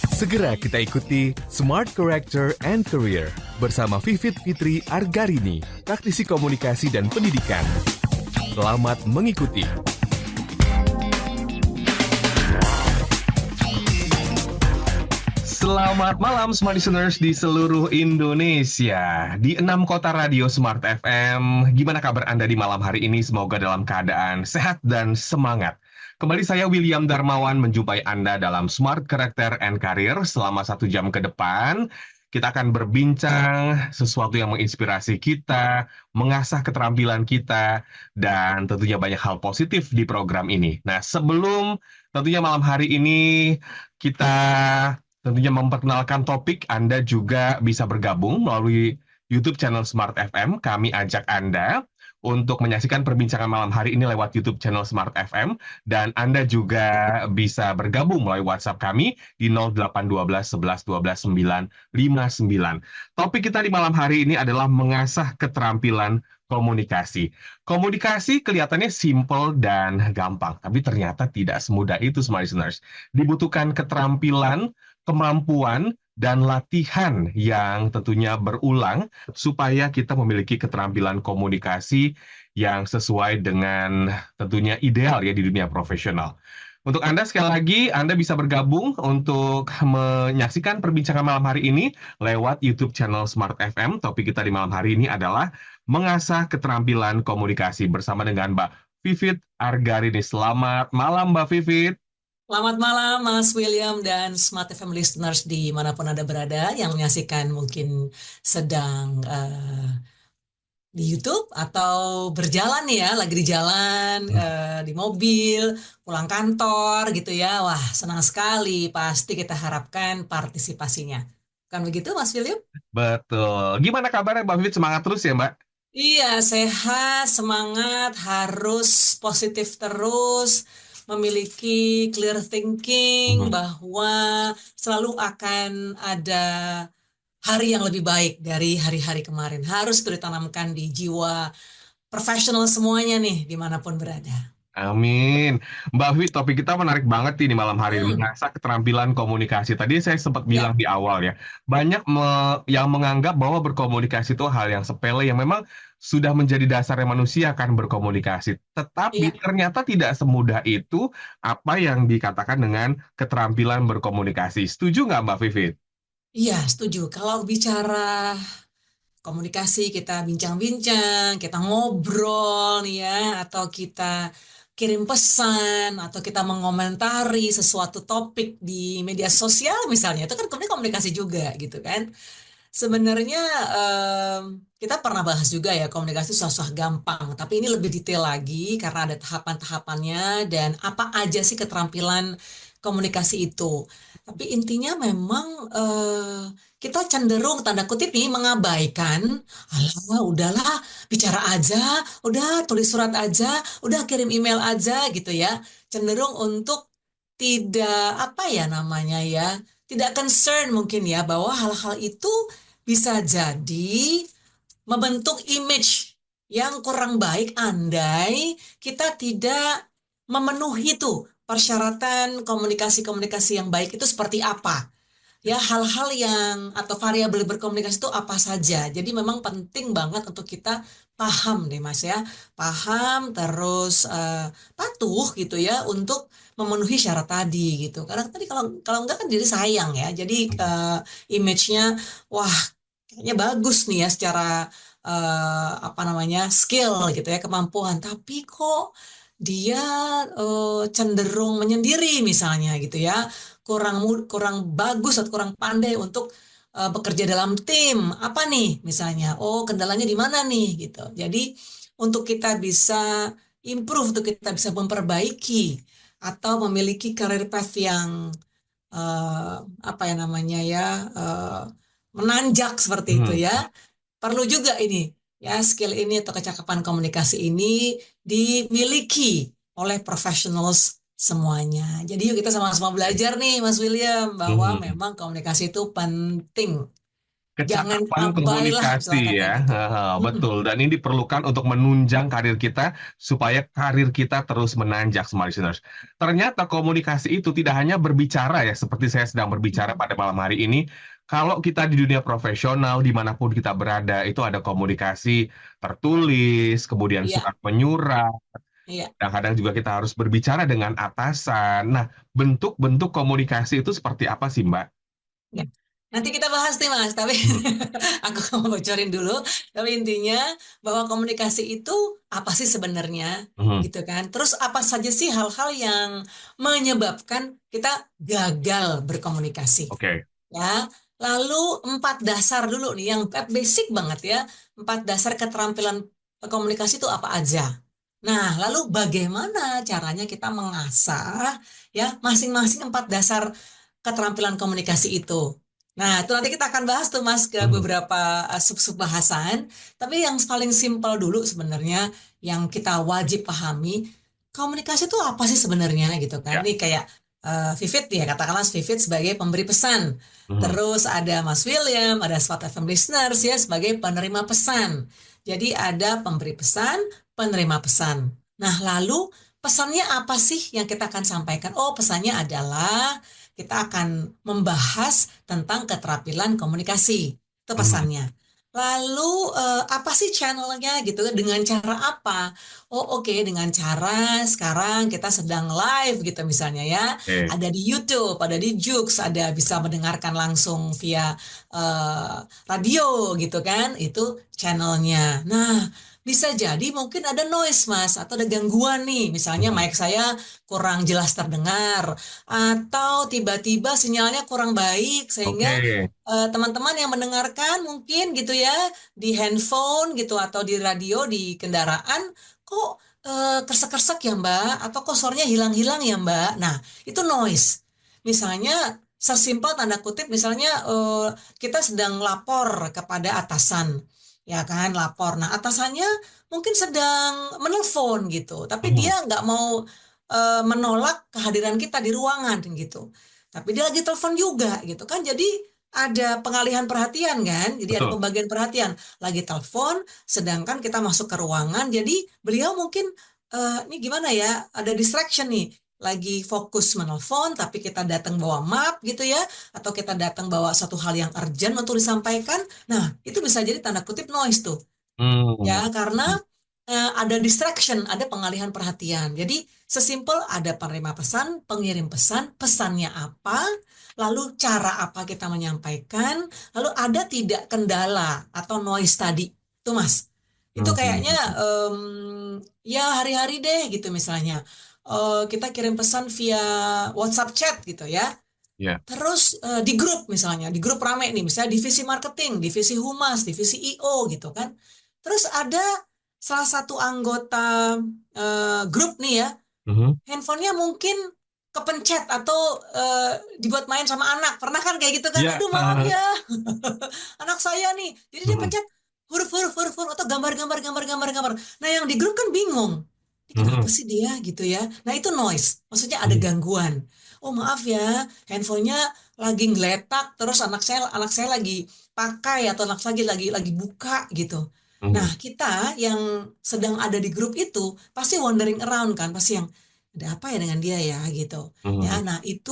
Segera kita ikuti Smart Character and Career bersama Vivit Fitri Argarini, praktisi komunikasi dan pendidikan. Selamat mengikuti. Selamat malam Smart Listeners di seluruh Indonesia. Di 6 kota radio Smart FM. Gimana kabar Anda di malam hari ini? Semoga dalam keadaan sehat dan semangat. Kembali saya William Darmawan menjumpai Anda dalam Smart Character and Career selama 1 jam ke depan. Kita akan berbincang sesuatu yang menginspirasi kita, mengasah keterampilan kita, dan tentunya banyak hal positif di program ini. Nah, sebelum tentunya malam hari ini kita tentunya memperkenalkan topik, Anda juga bisa bergabung melalui YouTube channel Smart FM. Kami ajak Anda untuk menyaksikan perbincangan malam hari ini lewat YouTube channel Smart FM, dan Anda juga bisa bergabung melalui WhatsApp kami di 0812 11 12 959. Topik kita di malam hari ini adalah mengasah keterampilan komunikasi. Komunikasi kelihatannya simple dan gampang, tapi ternyata tidak semudah itu, Smart Listeners. Dibutuhkan keterampilan, kemampuan, dan latihan yang tentunya berulang supaya kita memiliki keterampilan komunikasi yang sesuai dengan tentunya ideal ya di dunia profesional. Untuk Anda sekali lagi, Anda bisa bergabung untuk menyaksikan perbincangan malam hari ini lewat YouTube channel Smart FM. Topik kita di malam hari ini adalah mengasah keterampilan komunikasi bersama dengan Mbak Vivit Argarini. Selamat malam Mbak Vivit. Selamat malam Mas William dan Smart FM listeners dimanapun Anda berada yang menyaksikan mungkin sedang di YouTube atau berjalan nih ya, lagi di jalan, di mobil, pulang kantor gitu ya. Wah, senang sekali, pasti kita harapkan partisipasinya. Kan begitu Mas William? Betul. Gimana kabarnya Mbak Vivit? Semangat terus ya Mbak? Iya, sehat, semangat, harus positif terus, memiliki clear thinking bahwa selalu akan ada hari yang lebih baik dari hari-hari kemarin. Harus itu ditanamkan di jiwa profesional semuanya nih, dimanapun berada. Amin. Mbak Vivit, topik kita menarik banget nih di malam hari ini, mengasah keterampilan komunikasi. Tadi saya sempat bilang di awal ya, banyak yang menganggap bahwa berkomunikasi itu hal yang sepele, yang memang sudah menjadi dasarnya manusia akan berkomunikasi. Tetapi ternyata tidak semudah itu apa yang dikatakan dengan keterampilan berkomunikasi. Setuju nggak Mbak Vivit? Iya, setuju. Kalau bicara komunikasi, kita bincang-bincang, kita ngobrol nih ya, atau kita kirim pesan, atau kita mengomentari sesuatu topik di media sosial misalnya, itu kan komunikasi juga gitu kan. Sebenarnya kita pernah bahas juga ya komunikasi susah gampang, tapi ini lebih detail lagi karena ada tahapan-tahapannya dan apa aja sih keterampilan komunikasi itu. Tapi intinya memang kita cenderung tanda kutip nih mengabaikan, alah udahlah bicara aja, udah tulis surat aja, udah kirim email aja gitu ya. Cenderung untuk tidak apa ya namanya ya, tidak concern mungkin ya bahwa hal-hal itu bisa jadi membentuk image yang kurang baik andai kita tidak memenuhi tuh persyaratan komunikasi-komunikasi yang baik itu seperti apa. Ya, hal-hal yang atau variabel berkomunikasi itu apa saja. Jadi memang penting banget untuk kita paham deh Mas ya. Paham terus patuh gitu ya untuk memenuhi syarat tadi gitu. Karena tadi kalau kalau enggak kan jadi sayang ya. Jadi image-nya wah kayaknya bagus nih ya secara apa namanya skill gitu ya kemampuan. Tapi kok dia cenderung menyendiri misalnya gitu ya kurang bagus atau kurang pandai untuk bekerja dalam tim apa nih misalnya kendalanya di mana nih gitu jadi untuk kita bisa improve untuk kita bisa memperbaiki atau memiliki career path yang apa ya namanya ya menanjak seperti itu ya perlu juga ini ya skill ini atau kecakapan komunikasi ini dimiliki oleh professionals semuanya. Jadi yuk kita sama-sama belajar nih Mas William bahwa memang komunikasi itu penting. Jangan Kecakapan abailah misalkan komunikasi kayak ya, gitu. heeh, Mm-mm. betul. Dan ini diperlukan untuk menunjang karir kita supaya karir kita terus menanjak, smart listeners. Ternyata komunikasi itu tidak hanya berbicara ya, seperti saya sedang berbicara Mm-mm. pada malam hari ini. Kalau kita di dunia profesional, dimanapun kita berada, itu ada komunikasi tertulis, kemudian Iya, surat menyurat. iya. Kadang-kadang juga kita harus berbicara dengan atasan. Nah, bentuk-bentuk komunikasi itu seperti apa sih, Mbak? Ya. Nanti kita bahas nih Mas, tapi Hmm, aku mau bocorin dulu. Tapi intinya bahwa komunikasi itu apa sih sebenarnya, hmm, gitu kan? Terus apa saja sih hal-hal yang menyebabkan kita gagal berkomunikasi, oke. ya? Lalu 4 dasar dulu nih, yang basic banget ya. 4 dasar keterampilan komunikasi itu apa aja? Nah, lalu bagaimana caranya kita mengasah ya masing-masing 4 dasar keterampilan komunikasi itu. Nah, itu nanti kita akan bahas tuh Mas ke Hmm, beberapa sub-sub bahasan. Tapi yang paling simpel dulu sebenarnya yang kita wajib pahami, komunikasi itu apa sih sebenarnya gitu kan. ya. Ini kayak Vivit ya, katakanlah Vivit sebagai pemberi pesan. Hmm, Terus ada Mas William, ada Spot FM Listeners ya sebagai penerima pesan. Jadi ada pemberi pesan, penerima pesan. Nah, lalu pesannya apa sih yang kita akan sampaikan? Oh, pesannya adalah kita akan membahas tentang keterampilan komunikasi. Itu hmm, pesannya. Lalu apa sih channelnya gitu? Dengan cara apa? Oh oke, dengan cara sekarang kita sedang live gitu misalnya ya. oke. Ada di YouTube, ada di Joox, ada bisa mendengarkan langsung via radio gitu kan. Itu channelnya. Nah, bisa jadi mungkin ada noise mas atau ada gangguan nih. Misalnya Hmm, mic saya kurang jelas terdengar atau tiba-tiba sinyalnya kurang baik oke. sehingga teman-teman yang mendengarkan mungkin gitu ya di handphone gitu atau di radio di kendaraan kok kersek-kersek ya Mbak atau kok suaranya hilang-hilang ya Mbak. Nah, itu noise. Misalnya sesimpel tanda kutip misalnya kita sedang lapor kepada atasan. Ya kan, lapor. Nah, atasannya mungkin sedang menelpon gitu, tapi Hmm, dia nggak mau menolak kehadiran kita di ruangan gitu. Tapi dia lagi telepon juga gitu kan. Jadi ada pengalihan perhatian kan. Jadi ada betul. pembagian perhatian. Lagi telepon sedangkan kita masuk ke ruangan. Jadi beliau mungkin ini gimana ya? Ada distraction nih. Lagi fokus menelpon tapi kita datang bawa map gitu ya atau kita datang bawa satu hal yang urgent untuk disampaikan. Nah, itu bisa jadi tanda kutip noise tuh. Hmm, Ya, karena ada distraction, ada pengalihan perhatian. Jadi, sesimpel ada penerima pesan, pengirim pesan, pesannya apa, lalu cara apa kita menyampaikan, lalu ada tidak kendala atau noise tadi. Itu, Mas. Itu kayaknya hmm, ya hari-hari deh gitu misalnya. Kita kirim pesan via WhatsApp chat gitu ya. ya. Terus di grup misalnya, di grup rame nih, misalnya divisi marketing, divisi humas, divisi IO gitu kan. Terus ada salah satu anggota grup nih ya, Hmm, handphonenya mungkin kepencet atau dibuat main sama anak. Pernah kan kayak gitu kan? ya. Aduh maaf ya, anak saya nih. Jadi dia Hmm, pencet huruf atau gambar. Nah yang di grup kan bingung. Ini kenapa hmm, sih dia gitu ya? Nah itu noise, maksudnya ada hmm, gangguan. Oh maaf ya, handphonenya lagi ngeletak, terus anak saya lagi pakai atau anak saya lagi buka gitu. Nah hmm, kita yang sedang ada di grup itu pasti wandering around kan, pasti yang ada apa ya dengan dia ya gitu. Ya, hmm. nah itu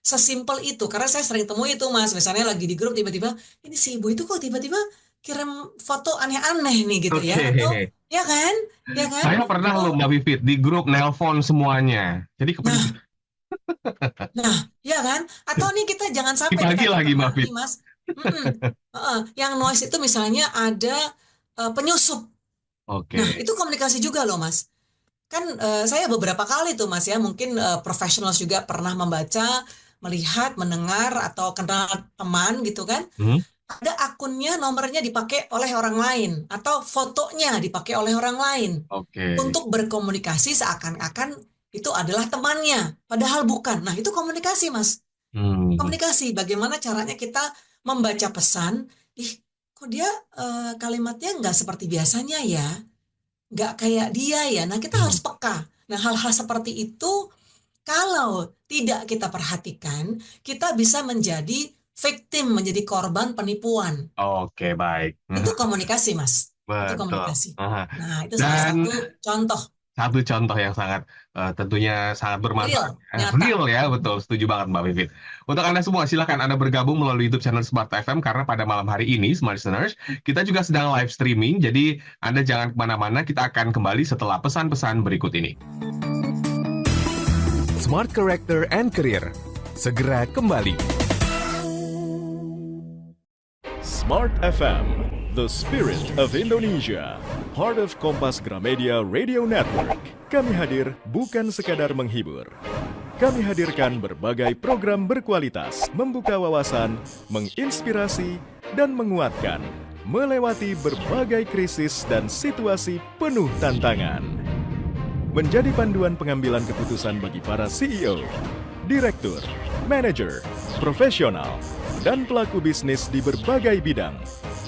sesimpel itu karena saya sering temui itu Mas, misalnya lagi di grup tiba-tiba ini si ibu itu kok tiba-tiba kirim foto aneh-aneh nih gitu ya Oke. atau ya kan? Ya kan? Saya pernah Atau loh Mbak Vivit di grup nelpon semuanya. Jadi kepencet nah, nah, ya kan? Atau nih kita jangan sampai kita pagi nggak lagi pernah Mbak Fit. nih Mas. Mm-mm. Yang noise itu misalnya ada penyusup. Nah, Oke. itu komunikasi juga loh Mas. Kan saya beberapa kali tuh Mas ya, mungkin profesional juga pernah membaca, melihat, mendengar atau kenal teman gitu kan. Hmm, Ada akunnya nomornya dipakai oleh orang lain atau fotonya dipakai oleh orang lain oke. untuk berkomunikasi seakan-akan itu adalah temannya, padahal bukan. Nah, itu komunikasi, Mas. Hmm, Komunikasi, bagaimana caranya kita membaca pesan, ih, kok dia kalimatnya nggak seperti biasanya ya, nggak kayak dia ya. Nah, kita hmm, harus peka. Nah, hal-hal seperti itu kalau tidak kita perhatikan, kita bisa menjadi victim, menjadi korban penipuan. Oke, baik. Itu komunikasi, Mas. Itu Betul. komunikasi. Aha. Nah, itu salah Dan satu contoh satu contoh yang sangat tentunya sangat bermanfaat. real, nyata. Real ya, betul. Setuju banget Mbak Vivit. Untuk Anda semua, silakan Anda bergabung melalui YouTube channel Smart FM karena pada malam hari ini, Smart Listeners, kita juga sedang live streaming. Jadi Anda jangan kemana-mana, kita akan kembali setelah pesan-pesan berikut ini. Smart Character and Career. Segera kembali. Smart FM, the spirit of Indonesia, part of Kompas Gramedia Radio Network. Kami hadir bukan sekadar menghibur. Kami hadirkan berbagai program berkualitas, membuka wawasan, menginspirasi, dan menguatkan, melewati berbagai krisis dan situasi penuh tantangan. Menjadi panduan pengambilan keputusan bagi para CEO, direktur, manajer, profesional, dan pelaku bisnis di berbagai bidang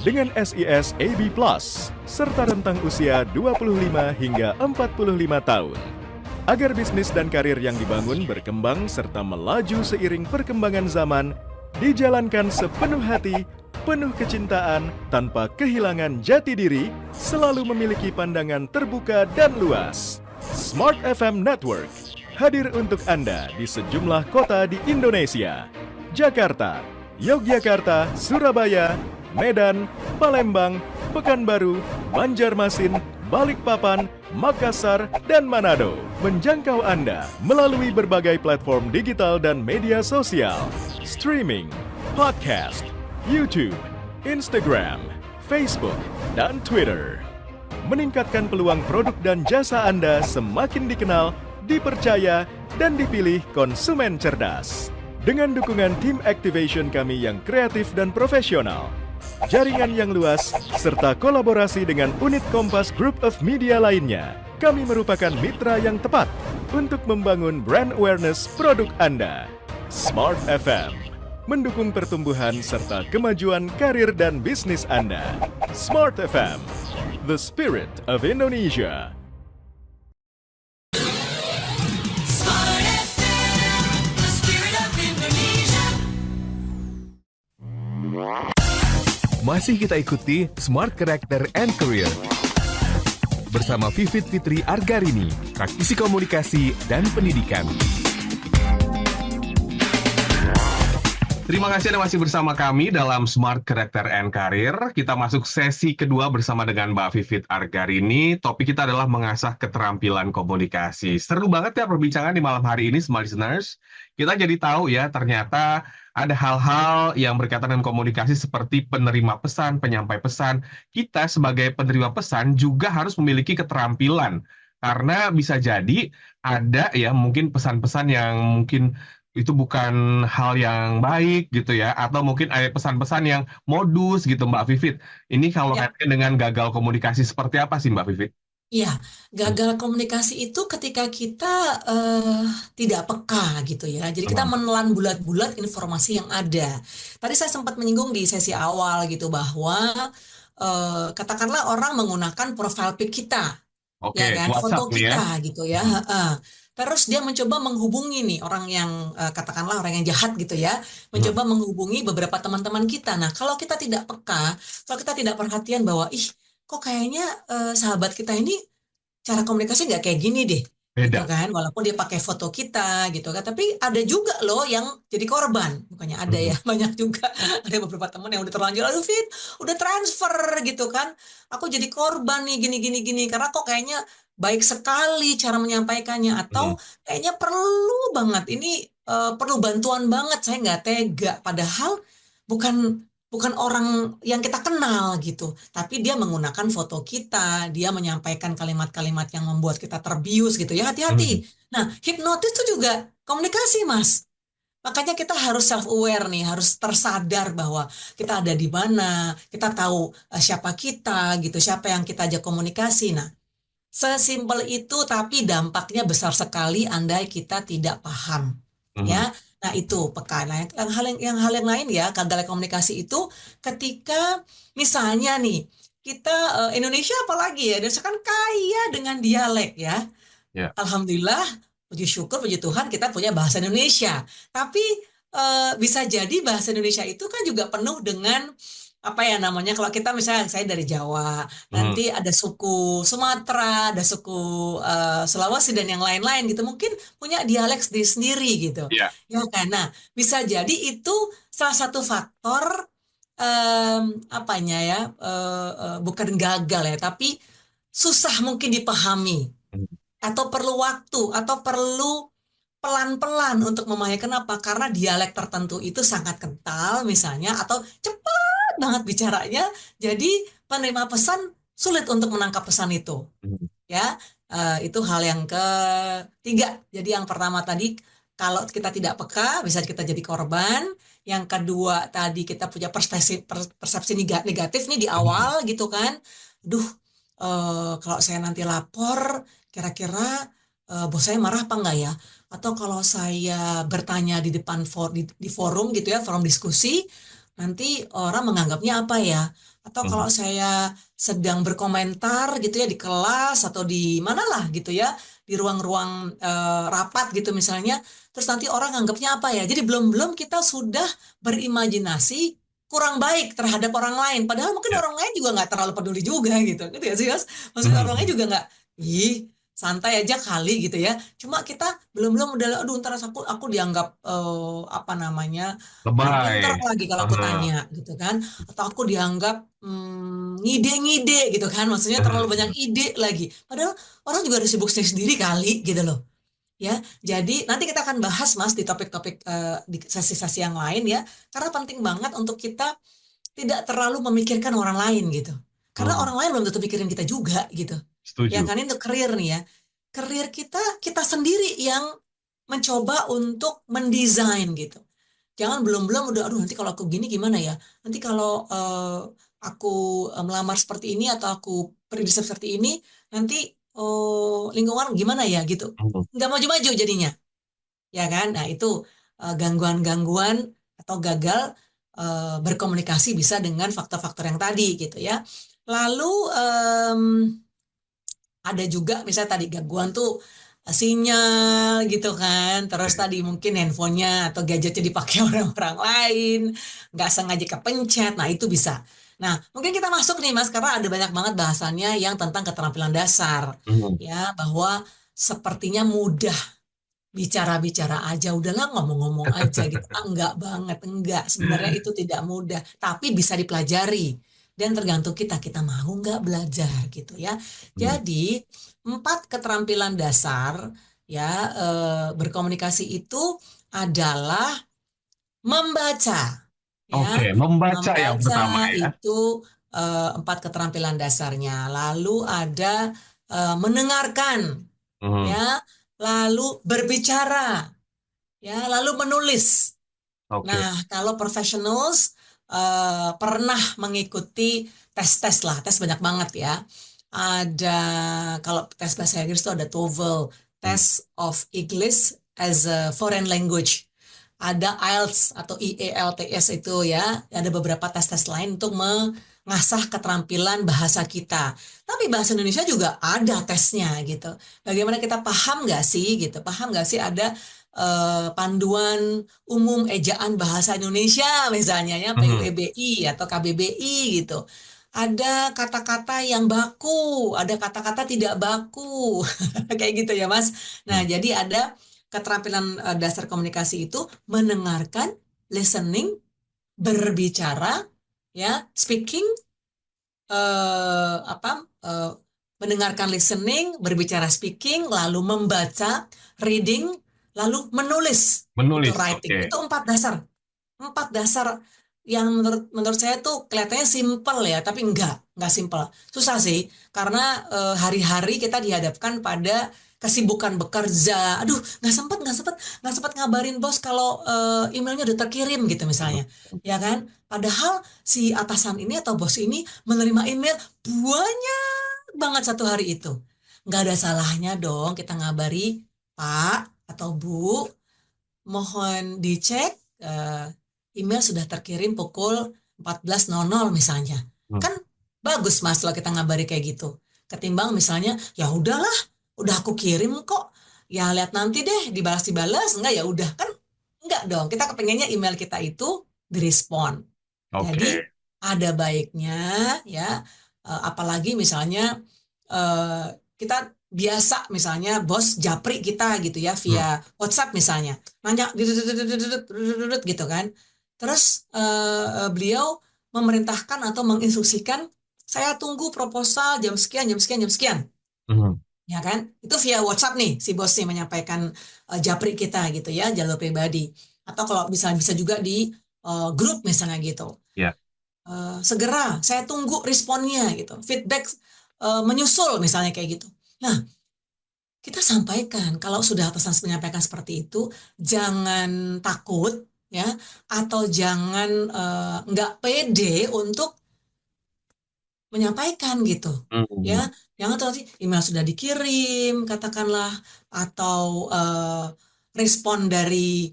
dengan SIS AB Plus serta rentang usia 25 hingga 45 tahun. Agar bisnis dan karir yang dibangun berkembang serta melaju seiring perkembangan zaman, dijalankan sepenuh hati, penuh kecintaan, tanpa kehilangan jati diri, selalu memiliki pandangan terbuka dan luas. Smart FM Network hadir untuk Anda di sejumlah kota di Indonesia. Jakarta, Yogyakarta, Surabaya, Medan, Palembang, Pekanbaru, Banjarmasin, Balikpapan, Makassar, dan Manado. Menjangkau Anda melalui berbagai platform digital dan media sosial, streaming, podcast, YouTube, Instagram, Facebook, dan Twitter. Meningkatkan peluang produk dan jasa Anda semakin dikenal, dipercaya, dan dipilih konsumen cerdas. Dengan dukungan tim activation kami yang kreatif dan profesional, jaringan yang luas, serta kolaborasi dengan unit Kompas Group of Media lainnya, kami merupakan mitra yang tepat untuk membangun brand awareness produk Anda. Smart FM, mendukung pertumbuhan serta kemajuan karir dan bisnis Anda. Smart FM, the spirit of Indonesia. Masih kita ikuti Smart Character and Career bersama Vivit Fitri Argarini, praktisi komunikasi dan pendidikan. Terima kasih Anda masih bersama kami dalam Smart Character and Career. Kita masuk sesi kedua bersama dengan Mbak Vivit Argarini. Topik kita adalah mengasah keterampilan komunikasi. Seru banget ya perbincangan di malam hari ini, Smart Listeners. Kita jadi tahu ya, ternyata ada hal-hal yang berkaitan dengan komunikasi seperti penerima pesan, penyampai pesan. Kita sebagai penerima pesan juga harus memiliki keterampilan. Karena bisa jadi ada ya mungkin pesan-pesan yang mungkin itu bukan hal yang baik gitu ya, atau mungkin ada pesan-pesan yang modus gitu Mbak Vivit. Ini kalau Ya. kaitan dengan gagal komunikasi seperti apa sih Mbak Vivit? Iya, gagal komunikasi itu ketika kita tidak peka gitu ya. Jadi kita menelan bulat-bulat informasi yang ada. Tadi saya sempat menyinggung di sesi awal gitu bahwa katakanlah orang menggunakan profile pic kita, Oke, ya kan, WhatsApp foto nih ya. kita gitu ya. Terus dia mencoba menghubungi nih orang yang katakanlah orang yang jahat gitu ya, mencoba menghubungi beberapa teman-teman kita. Nah, kalau kita tidak peka, kalau kita tidak perhatian bahwa kok kayaknya sahabat kita ini cara komunikasi nggak kayak gini deh, gitu Beda. kan? Walaupun dia pakai foto kita, gitu kan. Tapi ada juga loh yang jadi korban, bukannya ada ya, banyak juga. Ada beberapa teman yang udah terlanjur, aduh Fit, udah transfer gitu kan. Aku jadi korban nih, gini, karena kok kayaknya baik sekali cara menyampaikannya, atau kayaknya perlu banget, ini perlu bantuan banget, saya nggak tega. Padahal bukan orang yang kita kenal gitu, tapi dia menggunakan foto kita, dia menyampaikan kalimat-kalimat yang membuat kita terbius gitu ya, hati-hati. Nah, hipnotis itu juga komunikasi, Mas. Makanya kita harus self-aware nih, harus tersadar bahwa kita ada di mana, kita tahu siapa kita gitu, siapa yang kita ajak komunikasi. Nah, sesimpel itu, tapi dampaknya besar sekali andai kita tidak paham. Ya, nah itu peka. Nah, yang hal yang lain ya, gagal komunikasi itu ketika misalnya nih kita Indonesia apalagi ya, Indonesia kan kaya dengan dialek ya. Ya. Alhamdulillah, puji syukur, puji Tuhan kita punya bahasa Indonesia. Tapi bisa jadi bahasa Indonesia itu kan juga penuh dengan apa ya namanya, kalau kita misalnya saya dari Jawa, Hmm. nanti ada suku Sumatera, ada suku Sulawesi dan yang lain-lain gitu, mungkin punya dialek sendiri gitu, Iya. ya kan? Nah, bisa jadi itu salah satu faktor apanya ya, bukan gagal ya, tapi susah mungkin dipahami, Hmm. atau perlu waktu, atau perlu pelan-pelan untuk memahami. Kenapa? Karena dialek tertentu itu sangat kental misalnya, atau cepat banget bicaranya, jadi penerima pesan sulit untuk menangkap pesan itu. Hmm. Ya, itu hal yang ketiga. Jadi yang pertama tadi, kalau kita tidak peka, bisa kita jadi korban. Yang kedua tadi, kita punya persepsi negatif nih di Hmm. awal gitu kan. Duh, kalau saya nanti lapor, kira-kira bos saya marah apa enggak ya? Atau kalau saya bertanya di depan di forum gitu ya, forum diskusi, nanti orang menganggapnya apa ya? Atau Hmm. kalau saya sedang berkomentar gitu ya di kelas atau di manalah gitu ya, di ruang-ruang rapat gitu misalnya, terus nanti orang anggapnya apa ya? Jadi belum-belum kita sudah berimajinasi kurang baik terhadap orang lain, padahal mungkin Ya. orang lain juga nggak terlalu peduli juga gitu ya sih Mas? Maksudnya orang lain Hmm. juga nggak, ih santai aja kali gitu ya, cuma kita belum-belum udah, aduh ntar aku dianggap apa namanya, kurang pinter Lebay. lagi kalau aku Aha. tanya gitu kan, atau aku dianggap ngide-ngide gitu kan, maksudnya terlalu banyak ide lagi. Padahal orang juga ada sibuk sendiri kali gitu loh. Ya, jadi nanti kita akan bahas Mas di topik-topik di sesi-sesi yang lain ya, karena penting banget untuk kita tidak terlalu memikirkan orang lain gitu. Karena Hmm. orang lain belum tentu mikirin kita juga gitu. Ya Setuju. kan, itu karir nih ya. Karir kita sendiri yang mencoba untuk mendesain gitu. Jangan belum-belum udah, aduh nanti kalau aku gini gimana ya? Nanti kalau aku melamar seperti ini atau aku berdiri seperti ini, nanti lingkungan gimana ya gitu. Hmm. Nggak maju-maju jadinya, ya kan? Nah itu gangguan-gangguan atau gagal berkomunikasi bisa dengan faktor-faktor yang tadi gitu ya. Lalu ada juga misalnya tadi gangguan tuh sinyal gitu kan, terus tadi mungkin handphonenya atau gadgetnya dipakai orang-orang lain, nggak sengaja kepencet, nah itu bisa. Nah mungkin kita masuk nih Mas, karena ada banyak banget bahasannya yang tentang keterampilan dasar, Hmm. ya bahwa sepertinya mudah bicara-bicara aja, udahlah ngomong-ngomong aja gitu. Ah, enggak banget, enggak. Sebenarnya itu tidak mudah, tapi bisa dipelajari. Dan tergantung kita mau nggak belajar gitu ya. Hmm. Jadi, 4 keterampilan dasar ya berkomunikasi itu adalah membaca. Oke, Ya, membaca yang membaca pertama ya. itu 4 keterampilan dasarnya. Lalu ada mendengarkan, Hmm. ya, lalu berbicara, ya, lalu menulis. Oke. Nah, kalau professionals pernah mengikuti tes-tes lah, tes banyak banget ya. Ada, kalau tes bahasa Inggris itu ada TOEFL, Hmm. Test of English as a Foreign Language. Ada IELTS atau IELTS itu ya. Ada beberapa tes-tes lain untuk mengasah keterampilan bahasa kita. Tapi bahasa Indonesia juga ada tesnya gitu. Bagaimana kita paham nggak sih gitu? Paham nggak sih ada panduan umum ejaan bahasa Indonesia misalnya ya, Hmm. PUEBI atau KBBI gitu. Ada kata-kata yang baku, ada kata-kata tidak baku, kayak gitu ya Mas. Nah, Hmm. jadi ada keterampilan dasar komunikasi itu mendengarkan, listening, berbicara, ya, speaking, apa, mendengarkan listening, berbicara speaking, lalu membaca reading, lalu menulis itu Menulis, writing. oke. Itu 4 dasar yang menurut menurut saya tuh kelihatannya simple ya, tapi enggak simple. Susah sih, karena hari-hari kita dihadapkan pada kesibukan bekerja. Aduh, nggak sempat ngabarin bos kalau emailnya udah terkirim gitu Hmm. misalnya, ya kan? Padahal si atasan ini atau bos ini menerima email banyak banget satu hari itu. Nggak ada salahnya dong kita ngabari, Pak atau Bu, mohon dicek email sudah terkirim pukul 14.00 misalnya. Hmm. Kan bagus Mas kalau kita ngabari kayak gitu. Ketimbang misalnya, ya udahlah, udah aku kirim kok. Ya lihat nanti deh, dibalas-dibalas enggak, ya udah kan Enggak dong, kita kepengennya email kita itu direspon. Jadi Oke. ada baiknya ya, apalagi misalnya kita biasa misalnya bos japri kita gitu ya Hmm. via WhatsApp misalnya, nanya gitu kan. Terus beliau memerintahkan atau menginstruksikan saya tunggu proposal jam sekian, jam sekian, jam sekian. Mhm. Ya kan? Itu via WhatsApp nih si bos nih menyampaikan japri kita gitu ya, jalur pribadi. Atau kalau bisa juga di grup misalnya gitu. Ya. Segera saya tunggu responnya gitu. Feedback menyusul misalnya kayak gitu. Nah, kita sampaikan kalau sudah atasan menyampaikan seperti itu, jangan takut ya, atau jangan nggak pede untuk menyampaikan gitu ya. Mhm. Jangan nanti email sudah dikirim katakanlah, atau respon dari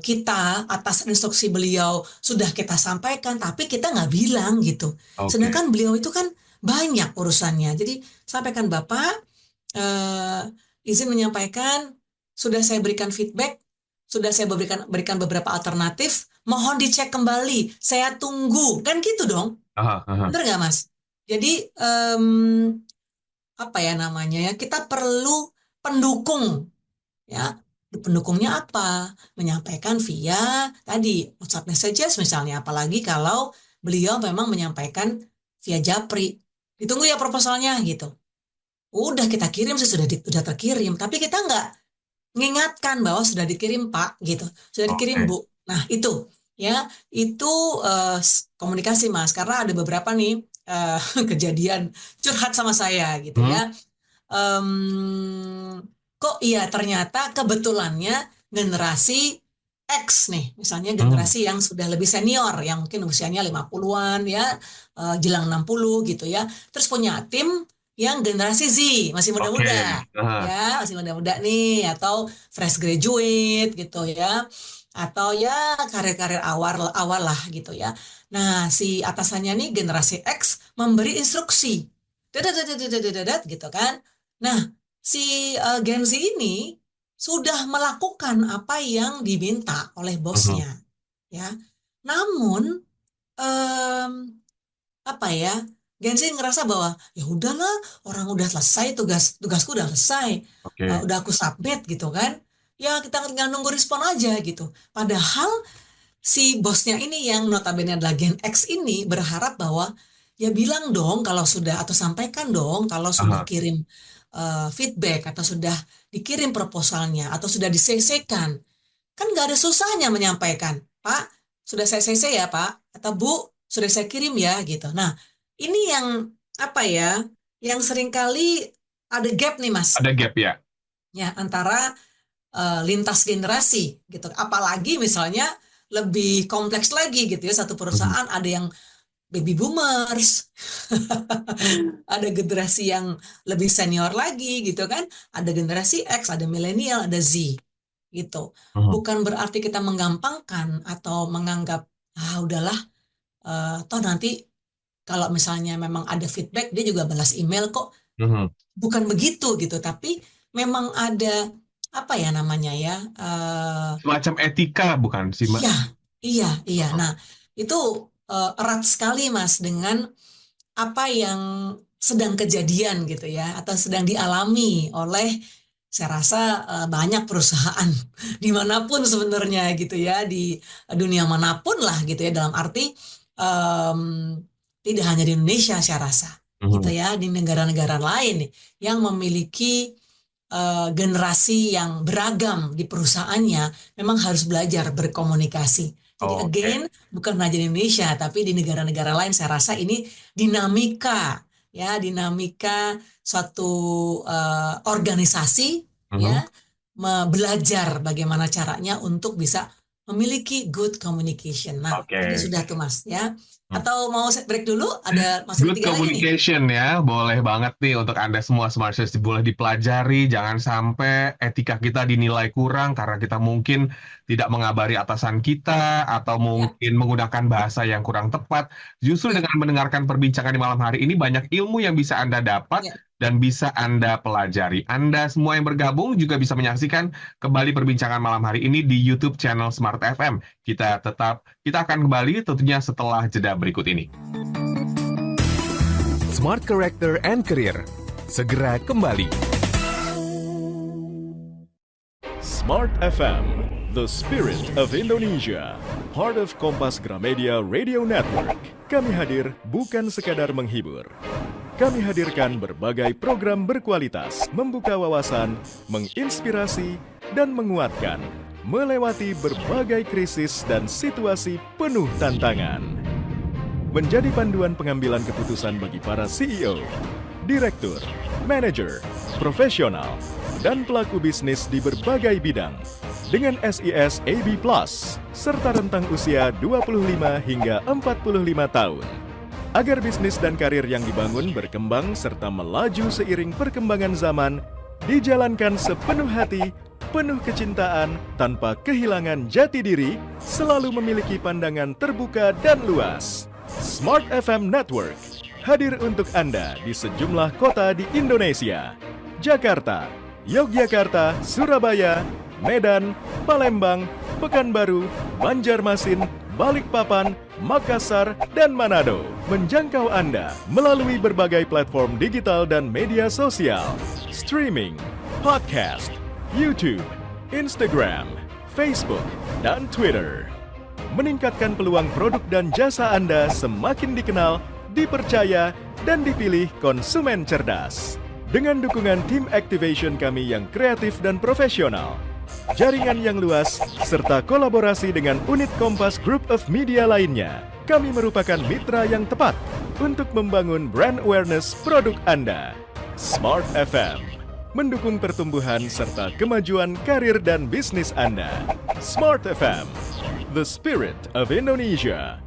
kita atas instruksi beliau sudah kita sampaikan tapi kita nggak bilang gitu, Oke. sedangkan beliau itu kan banyak urusannya. Jadi sampaikan Bapak, eh, izin menyampaikan sudah saya berikan feedback, sudah saya berikan beberapa alternatif, mohon dicek kembali, saya tunggu, kan gitu dong. Aha, aha. Bener nggak, Mas? Jadi apa ya namanya ya? Kita perlu pendukung ya. Pendukungnya apa? Menyampaikan via tadi WhatsApp messages misalnya. Apalagi kalau beliau memang menyampaikan via Japri. Ditunggu ya proposalnya gitu. Udah kita kirim sih sudah terkirim. Tapi kita nggak mengingatkan bahwa sudah dikirim Pak gitu. Sudah dikirim Oke. Bu. Nah itu ya itu komunikasi Mas. Karena ada beberapa nih eh, kejadian curhat sama saya gitu Hmm. ya. Kok iya ternyata kebetulannya generasi X nih, misalnya Hmm. generasi yang sudah lebih senior, yang mungkin usianya 50-an ya, jelang 60 gitu ya. Terus punya tim yang generasi Z, masih Oke. muda-muda Aha. ya, masih muda-muda nih, atau fresh graduate gitu ya. Atau ya karir-karir awal awal lah gitu ya. Nah, si atasannya nih generasi X memberi instruksi. Dadat, dadat, dadat, dadat, gitu kan. Nah, si Gen Z ini sudah melakukan apa yang diminta oleh Mhm. bosnya, ya. Namun em, apa ya? Gen Z ngerasa bahwa ya udahlah, orang udah selesai tugasku udah selesai, Oke. udah aku submit gitu kan. Ya kita tinggal nunggu respon aja gitu. Padahal si bosnya ini yang notabene adalah Gen X ini berharap bahwa ya bilang dong kalau sudah, atau sampaikan dong kalau sudah Aha. kirim feedback, atau sudah dikirim proposalnya, atau sudah di-CC-kan. Kan nggak ada susahnya menyampaikan, Pak, sudah saya CC ya Pak, atau Bu, sudah saya kirim ya gitu. Nah, ini yang apa ya, yang seringkali ada gap nih Mas, Ada gap ya. ya antara lintas generasi gitu. Apalagi misalnya lebih kompleks lagi gitu ya, satu Mhm. perusahaan ada yang baby boomers, ada generasi yang lebih senior lagi gitu kan, ada generasi X, ada milenial, ada Z gitu. Mhm. Bukan berarti kita menggampangkan atau menganggap udahlah, toh nanti kalau misalnya memang ada feedback dia juga balas email kok. Mhm. Bukan begitu gitu, tapi memang ada apa ya namanya ya, Semacam etika bukan sih, Mbak? iya, iya, iya. Mhm. Nah, itu erat sekali Mas dengan apa yang sedang kejadian gitu ya, atau sedang dialami oleh, saya rasa banyak perusahaan dimanapun sebenarnya gitu ya, di dunia manapun lah gitu ya, dalam arti em, tidak hanya di Indonesia saya rasa gitu Mhm. ya, di negara-negara lain nih, yang memiliki generasi yang beragam di perusahaannya memang harus belajar berkomunikasi. Jadi Oke. again, bukan hanya di Indonesia, tapi di negara-negara lain saya rasa ini dinamika ya, dinamika suatu organisasi Mhm. ya, belajar bagaimana caranya untuk bisa memiliki good communication. Nah, tadi Oke. sudah tuh Mas ya. Hmm. Atau mau break dulu? Ada masih ada Good tiga lagi nih. communication ya, boleh banget nih untuk Anda semua Smarters, boleh dipelajari, jangan sampai etika kita dinilai kurang karena kita mungkin tidak mengabari atasan kita atau Ya, mungkin menggunakan bahasa yang kurang tepat. Justru betul. dengan mendengarkan perbincangan di malam hari ini banyak ilmu yang bisa Anda dapat Ya, dan bisa Anda pelajari. Anda semua yang bergabung juga bisa menyaksikan kembali perbincangan malam hari ini di YouTube channel Smart FM. Kita akan kembali tentunya setelah jeda berikut ini. Smart Character and Career. Segera kembali. Smart FM, the spirit of Indonesia, part of Kompas Gramedia Radio Network. Kami hadir bukan sekadar menghibur. Kami hadirkan berbagai program berkualitas, membuka wawasan, menginspirasi, dan menguatkan, melewati berbagai krisis dan situasi penuh tantangan. Menjadi panduan pengambilan keputusan bagi para CEO, direktur, manajer, profesional, dan pelaku bisnis di berbagai bidang dengan SIS AB+, serta rentang usia 25 hingga 45 tahun. Agar bisnis dan karir yang dibangun berkembang serta melaju seiring perkembangan zaman, dijalankan sepenuh hati, penuh kecintaan, tanpa kehilangan jati diri, selalu memiliki pandangan terbuka dan luas. Smart FM Network hadir untuk Anda di sejumlah kota di Indonesia. Jakarta, Yogyakarta, Surabaya, Medan, Palembang, Pekanbaru, Banjarmasin, Balikpapan, Makassar, dan Manado. Menjangkau Anda melalui berbagai platform digital dan media sosial, streaming, podcast, YouTube, Instagram, Facebook, dan Twitter. Meningkatkan peluang produk dan jasa Anda semakin dikenal, dipercaya, dan dipilih konsumen cerdas. Dengan dukungan tim activation kami yang kreatif dan profesional, jaringan yang luas, serta kolaborasi dengan unit Kompas Group of Media lainnya, kami merupakan mitra yang tepat untuk membangun brand awareness produk Anda. Smart FM mendukung pertumbuhan serta kemajuan karir dan bisnis Anda. Smart FM, the spirit of Indonesia.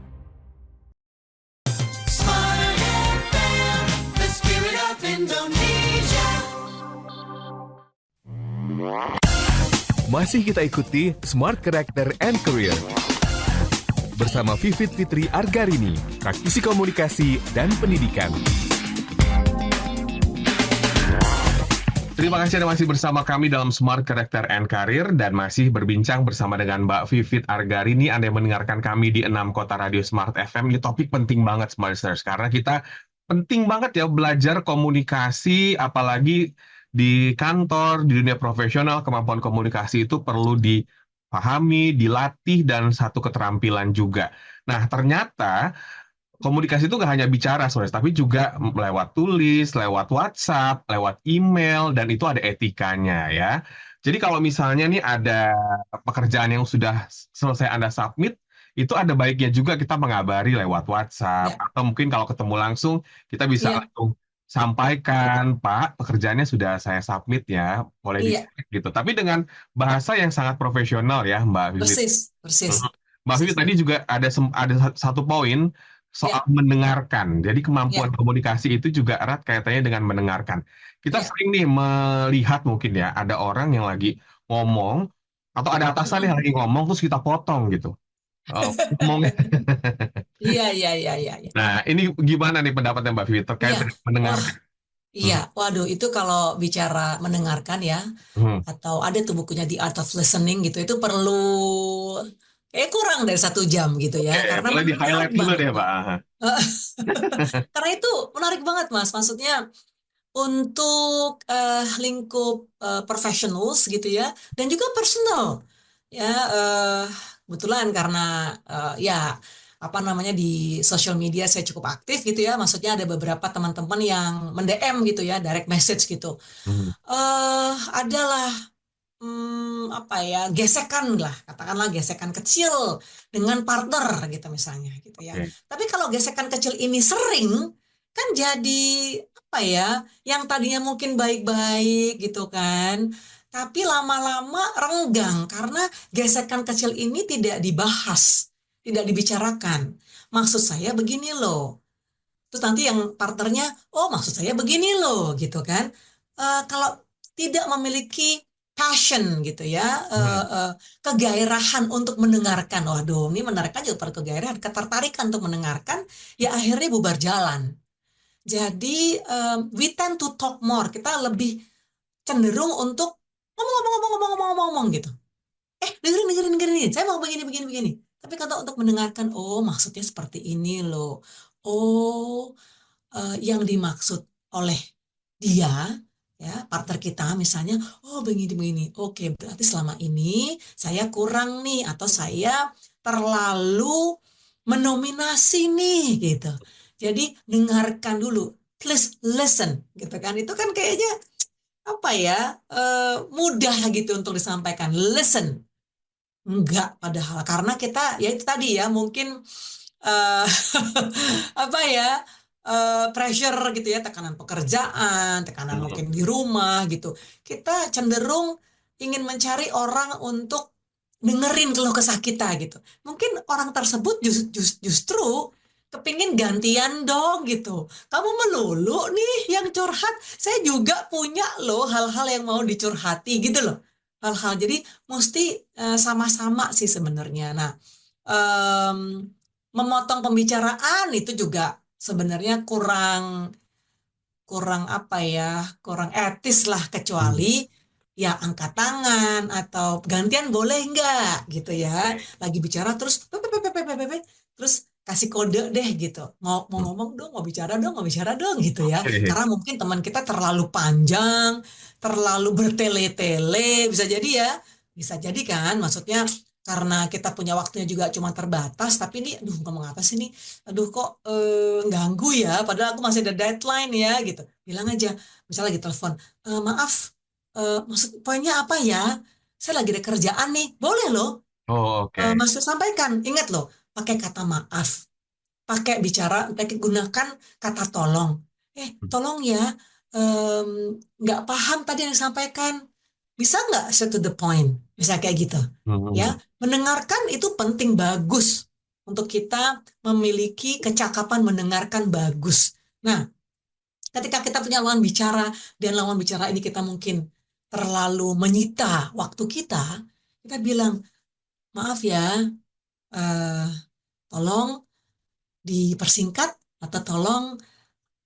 Smart FM, the spirit of Indonesia. Masih kita ikuti Smart Character and Career bersama Vivit Fitri Argarini, praktisi komunikasi dan pendidikan. Terima kasih Anda masih bersama kami dalam Smart Character and Career dan masih berbincang bersama dengan Mbak Vivit Argarini. Anda yang mendengarkan kami di 6 kota radio Smart FM. Ini topik penting banget, Smart Listeners, karena kita penting banget ya belajar komunikasi, apalagi di kantor, di dunia profesional. Kemampuan komunikasi itu perlu dipahami, dilatih, dan satu keterampilan juga. Nah, ternyata komunikasi itu nggak hanya bicara, tapi juga lewat tulis, lewat WhatsApp, lewat email, dan itu ada etikanya ya. Jadi kalau misalnya nih ada pekerjaan yang sudah selesai Anda submit, itu ada baiknya juga kita mengabari lewat WhatsApp, atau mungkin kalau ketemu langsung, kita bisa langsung sampaikan, Pak, pekerjaannya sudah saya submit ya, boleh dicek gitu. Tapi dengan bahasa yang sangat profesional ya, Mbak Vivit. Persis. Mbak Vivit tadi juga ada satu poin soal mendengarkan. Jadi kemampuan komunikasi itu juga erat kaitannya dengan mendengarkan. Kita sering nih melihat mungkin ya, ada orang yang lagi ngomong, atau ada atasan yang lagi ngomong, terus kita potong gitu. Ngomongnya. Iya. Nah, ini gimana nih pendapatnya Mbak Vivit terkait dengan mendengarkan? Iya, waduh, itu kalau bicara mendengarkan ya, atau ada tuh bukunya The Art of Listening gitu, itu perlu kurang dari 1 jam gitu ya, karena boleh di-highlight dulu deh, Pak. Karena itu menarik banget, Mas. Maksudnya untuk lingkup professionals gitu ya, dan juga personal ya. Kebetulan karena di social media saya cukup aktif gitu ya. Maksudnya ada beberapa teman-teman yang mend-DM gitu ya, direct message gitu. Adalah gesekan lah, katakanlah gesekan kecil dengan partner gitu misalnya gitu ya. Tapi kalau gesekan kecil ini sering, kan jadi yang tadinya mungkin baik-baik gitu kan, tapi lama-lama renggang karena gesekan kecil ini tidak dibahas, tidak dibicarakan. Maksud saya begini loh. Terus nanti yang partnernya, maksud saya begini loh gitu kan. Kalau tidak memiliki passion gitu ya, kegairahan untuk mendengarkan. Waduh, ini mendengarkan juga perlu kegairahan, ketertarikan untuk mendengarkan, ya akhirnya bubar jalan. Jadi we tend to talk more. Kita lebih cenderung untuk ngomong gitu. Dengerin. Saya mau begini. Tapi kata untuk mendengarkan, oh maksudnya seperti ini loh. Oh, yang dimaksud oleh dia, ya partner kita misalnya, oh begini. Oke, berarti selama ini saya kurang nih, atau saya terlalu mendominasi nih, gitu. Jadi dengarkan dulu, please listen, gitu kan? Itu kan kayaknya apa ya, mudah gitu untuk disampaikan. Listen, enggak padahal karena kita ya itu tadi ya mungkin eh, apa ya, pressure gitu ya, tekanan pekerjaan, tekanan Hmm. mungkin di rumah gitu. Kita cenderung ingin mencari orang untuk dengerin keluh kesah kita gitu. Mungkin orang tersebut justru kepingin gantian dong gitu. Kamu melulu nih yang curhat, saya juga punya loh hal-hal yang mau dicurhati gitu loh. Hal-hal jadi mesti sama-sama sih sebenarnya. Nah, em, memotong pembicaraan itu juga sebenarnya kurang kurang apa ya, kurang etis lah, Hmm. kecuali ya angkat tangan atau gantian boleh nggak gitu ya, Oke. lagi bicara terus terus kasih kode deh gitu, mau mau Hmm. ngomong dong, mau bicara dong gitu ya, Oke. karena mungkin teman kita terlalu panjang, terlalu bertele-tele, bisa jadi kan, maksudnya karena kita punya waktunya juga cuma terbatas, tapi ini aduh ngomong apa sih nih, aduh kok ganggu ya, padahal aku masih ada deadline ya gitu. Bilang aja, misalnya lagi telepon, maaf, maksud poinnya apa ya? Saya lagi ada kerjaan nih, boleh loh. Oh, oke. Maksud sampaikan, ingat loh, pakai kata maaf, pakai gunakan kata tolong. Tolong ya, em, nggak paham tadi yang disampaikan. Bisa nggak set to the point? Bisa kayak gitu. Ya, Hmm. mendengarkan itu penting, bagus untuk kita memiliki kecakapan mendengarkan bagus. Nah, ketika kita punya lawan bicara dan lawan bicara ini kita mungkin terlalu menyita waktu kita bilang, maaf ya, eh, tolong dipersingkat atau tolong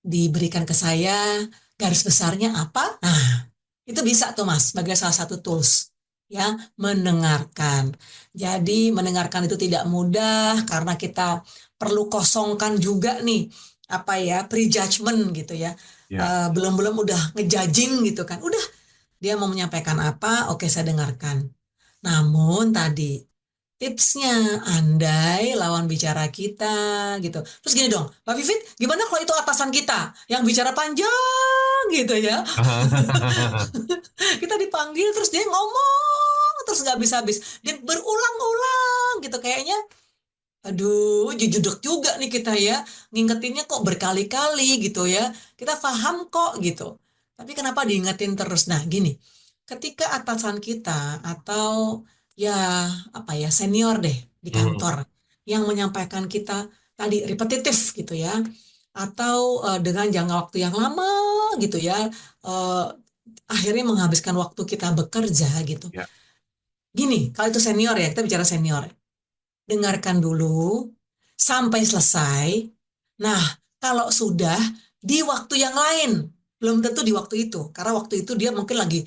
diberikan ke saya garis besarnya apa. Nah, itu bisa tuh Mas sebagai salah satu tools ya, mendengarkan. Jadi mendengarkan itu tidak mudah karena kita perlu kosongkan juga nih apa ya, prejudgment gitu ya. Ya. Belum-belum udah ngejudging gitu kan. Udah dia mau menyampaikan apa, oke saya dengarkan. Namun tadi tipsnya, andai lawan bicara kita gitu. Terus gini dong, Mbak Vivit, gimana kalau itu atasan kita yang bicara panjang gitu ya? Kita dipanggil terus dia ngomong terus nggak habis-habis. Dia berulang-ulang gitu kayaknya. Aduh, jujudek juga nih kita ya. Ngingetinnya kok berkali-kali gitu ya. Kita paham kok gitu. Tapi kenapa diingetin terus? Nah, gini. Ketika atasan kita atau ya apa ya, senior deh di Hmm. kantor yang menyampaikan kita tadi repetitif gitu ya. Atau dengan jangka waktu yang lama gitu ya. eh, Akhirnya menghabiskan waktu kita bekerja gitu. Ya. Gini, kalau itu senior ya, kita bicara senior, dengarkan dulu sampai selesai. Nah, kalau sudah di waktu yang lain, belum tentu di waktu itu, karena waktu itu dia mungkin lagi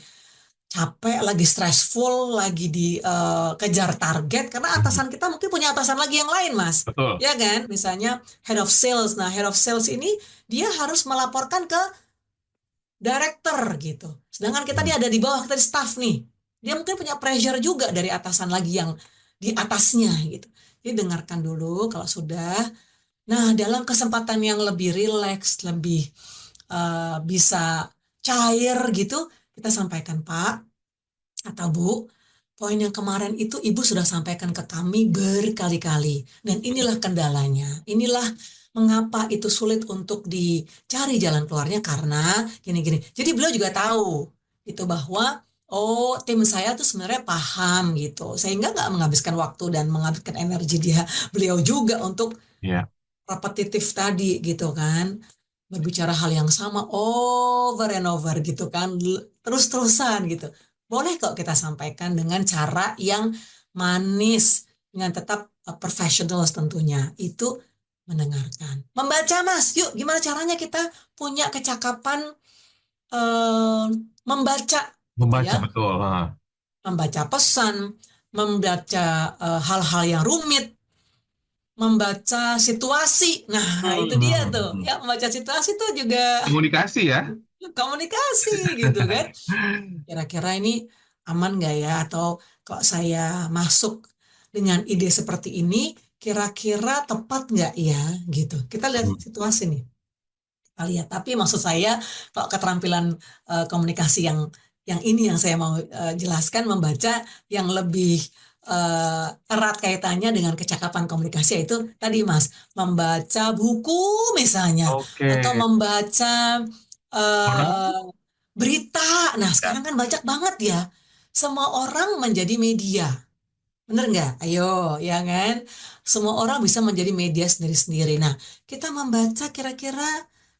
capek, lagi stressful, lagi dikejar target, karena Hmm. atasan kita mungkin punya atasan lagi yang lain, Mas. Betul. Ya kan? Misalnya head of sales. Nah, head of sales ini dia harus melaporkan ke director gitu. Sedangkan kita Hmm. nih ada di bawah, kita di staff nih. Dia mungkin punya pressure juga dari atasan lagi yang di atasnya gitu. Jadi dengarkan dulu kalau sudah. Nah, dalam kesempatan yang lebih rileks, lebih bisa cair gitu, kita sampaikan, Pak atau Bu, poin yang kemarin itu Ibu sudah sampaikan ke kami berkali-kali. Dan inilah kendalanya. Inilah mengapa itu sulit untuk dicari jalan keluarnya karena gini-gini. Jadi beliau juga tahu itu bahwa oh tim saya tuh sebenarnya paham gitu. Sehingga nggak menghabiskan waktu dan menghabiskan energi beliau juga untuk Ya. repetitif tadi gitu kan, berbicara hal yang sama over and over gitu kan, terus-terusan gitu. Boleh kok kita sampaikan dengan cara yang manis, dengan tetap professional tentunya. Itu mendengarkan. Membaca, Mas. Yuk, gimana caranya kita punya kecakapan eh, membaca gitu Membaca ya. betul. Membaca pesan, membaca hal-hal yang rumit, membaca situasi. Nah, itu dia tuh. Hmm. Ya, membaca situasi tuh juga Komunikasi ya. komunikasi gitu kan. Kira-kira ini aman nggak ya? Atau kalau saya masuk dengan ide seperti ini, kira-kira tepat nggak ya? Gitu. Kita lihat Hmm. situasi nih. Kita lihat. Tapi maksud saya, kalau keterampilan komunikasi yang ini yang saya mau jelaskan, membaca yang lebih erat kaitannya dengan kecakapan komunikasi, yaitu tadi Mas, membaca buku misalnya, Oke. atau membaca Orang eh, berita. Nah, ya. sekarang kan banyak banget ya. Semua orang menjadi media. Bener nggak? Ayo, ya kan? Semua orang bisa menjadi media sendiri-sendiri. Nah, kita membaca kira-kira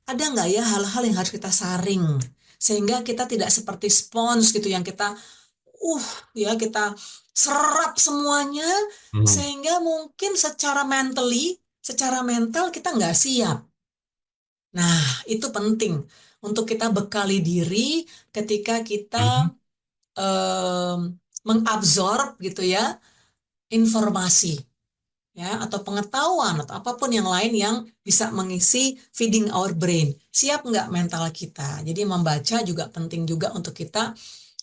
ada nggak ya hal-hal yang harus kita saring. Sehingga kita tidak seperti spons gitu yang kita, uh, ya kita serap semuanya. Hmm. Sehingga mungkin secara mental kita nggak siap. Nah, itu penting untuk kita bekali diri ketika kita Hmm. em, mengabsorb gitu ya informasi ya atau pengetahuan atau apapun yang lain yang bisa mengisi feeding our brain. Siap nggak mental kita? Jadi membaca juga penting juga untuk kita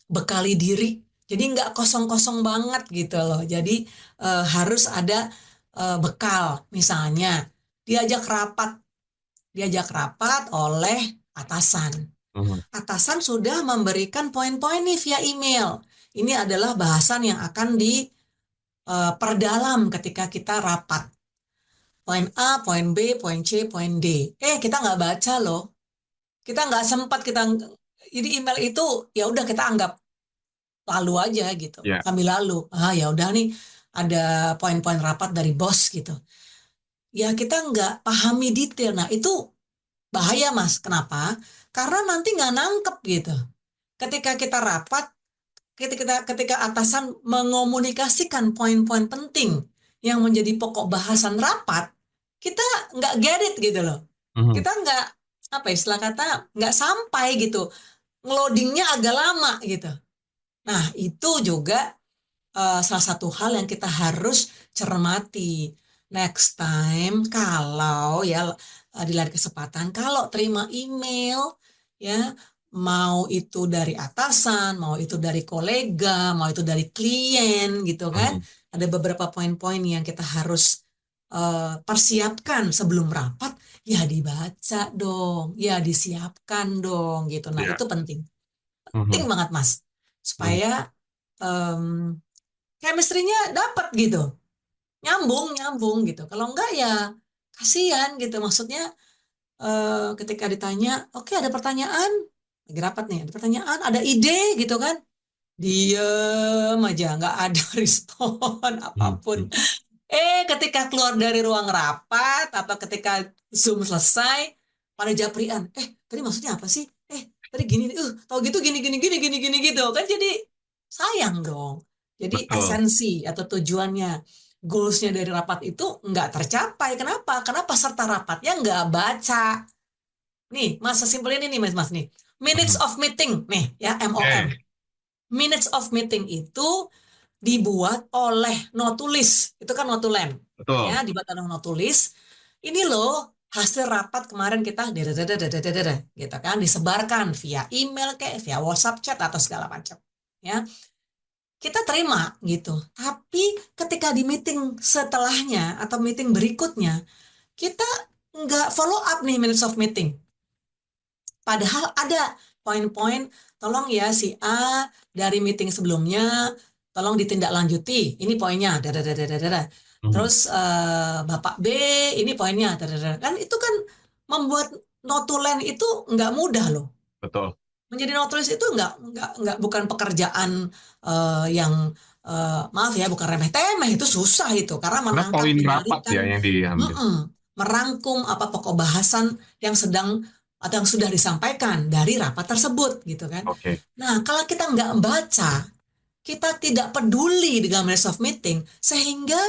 bekali diri. Jadi nggak kosong-kosong banget gitu loh. Jadi harus ada bekal. Misalnya diajak rapat oleh atasan. Hmm. Atasan sudah memberikan poin-poin nih via email. Ini adalah bahasan yang akan diperdalam ketika kita rapat. Poin A, poin B, poin C, poin D. Kita nggak baca loh. Kita nggak sempat jadi email itu ya udah kita anggap lalu aja gitu. Ya. Sambil lalu. Ya udah nih ada poin-poin rapat dari bos gitu. Ya kita nggak pahami detail. Nah itu bahaya Mas. Kenapa? Karena nanti nggak nangkep gitu. Ketika kita rapat, ketika atasan mengomunikasikan poin-poin penting yang menjadi pokok bahasan rapat, kita nggak get it gitu loh. Hmm. Kita nggak, apa istilah kata, nggak sampai gitu. Ngeloadingnya agak lama gitu. Nah, itu juga salah satu hal yang kita harus cermati. Next time, kalau ya di lain kesempatan, kalau terima email, ya mau itu dari atasan, mau itu dari kolega, mau itu dari klien gitu kan, Hmm. ada beberapa poin-poin yang kita harus persiapkan sebelum rapat, ya dibaca dong, ya disiapkan dong gitu. Nah Ya. itu penting, penting Hmm. banget Mas, Hmm. supaya em, chemistry-nya dapat gitu, nyambung gitu. Kalau enggak ya kasihan gitu. Maksudnya ketika ditanya, oke ada pertanyaan, lagi rapat nih, ada pertanyaan, ada ide gitu kan, diem aja, nggak ada respon Hmm. apapun. Hmm. Ketika keluar dari ruang rapat atau ketika Zoom selesai, pada japrian, tadi maksudnya apa sih? Tadi gini, tau gitu gini gitu kan, jadi sayang dong. Jadi Betul. esensi atau tujuannya, goalsnya dari rapat itu nggak tercapai. Kenapa? Karena peserta rapatnya nggak baca. Nih, Mas, sesimpel ini nih, Mas nih. Minutes Hmm. of meeting, nih, ya, MOM. Oke. Minutes of meeting itu dibuat oleh Notulis. Itu kan Notulen. Betul. Ya, dibuat oleh Notulis. Ini loh, hasil rapat kemarin kita, gitu kan, disebarkan via email, kayak via WhatsApp chat, atau segala macam. Ya, kita terima gitu. Tapi ketika di meeting setelahnya atau meeting berikutnya, kita nggak follow up nih minutes of meeting. Padahal ada poin-poin, tolong ya si A dari meeting sebelumnya, tolong ditindaklanjuti. Ini poinnya, dadadadadadada. Hmm. Terus Bapak B, ini poinnya, dadadada. Kan itu kan membuat notulen itu nggak mudah loh. Betul. Menjadi notulis itu nggak bukan pekerjaan yang maaf ya, bukan remeh-temeh, itu susah itu karena Karena menangkap, poin rapat ya menyaringkan, yang diambil. merangkum apa pokok bahasan yang sedang atau yang sudah disampaikan dari rapat tersebut gitu kan. Oke. Nah, kalau kita nggak membaca, kita tidak peduli dengan minutes of meeting, sehingga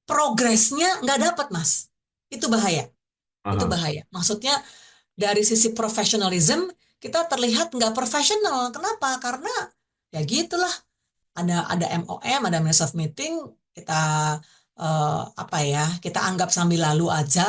progresnya nggak dapat Mas. itu bahaya. Itu Aha. bahaya. Maksudnya dari sisi profesionalism kita terlihat nggak profesional. Kenapa? Karena ya gitulah. Ada MOM, ada minutes of meeting, kita apa ya? Kita anggap sambil lalu aja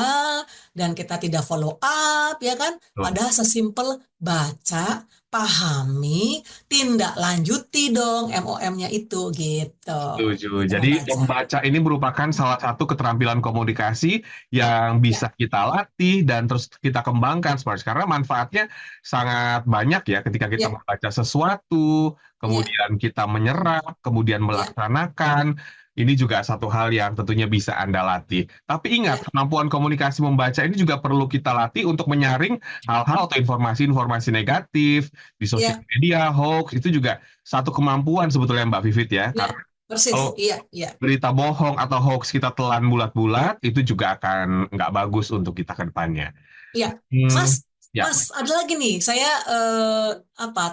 dan kita tidak follow up, ya kan? Betul. Padahal sesimpel baca, pahami, tindak lanjuti dong MOM-nya itu gitu. Setuju. Itu Jadi membaca. membaca ini merupakan salah satu keterampilan komunikasi yang bisa kita latih dan terus kita kembangkan, Smart. Karena manfaatnya sangat banyak ya ketika kita Ya, membaca sesuatu, ya, kemudian kita menyerap, kemudian ya, melaksanakan. Ini juga satu hal yang tentunya bisa Anda latih. Tapi ingat, ya, kemampuan komunikasi membaca ini juga perlu kita latih untuk menyaring hal-hal atau informasi-informasi negatif di sosial ya, media, hoax, itu juga satu kemampuan sebetulnya Mbak Vivit ya. ya, persis. Kalau Iya, iya. berita bohong atau hoax kita telan bulat-bulat, itu juga akan nggak bagus untuk kita ke depannya. Iya, Hmm, Mas, ya. ada lagi nih. Saya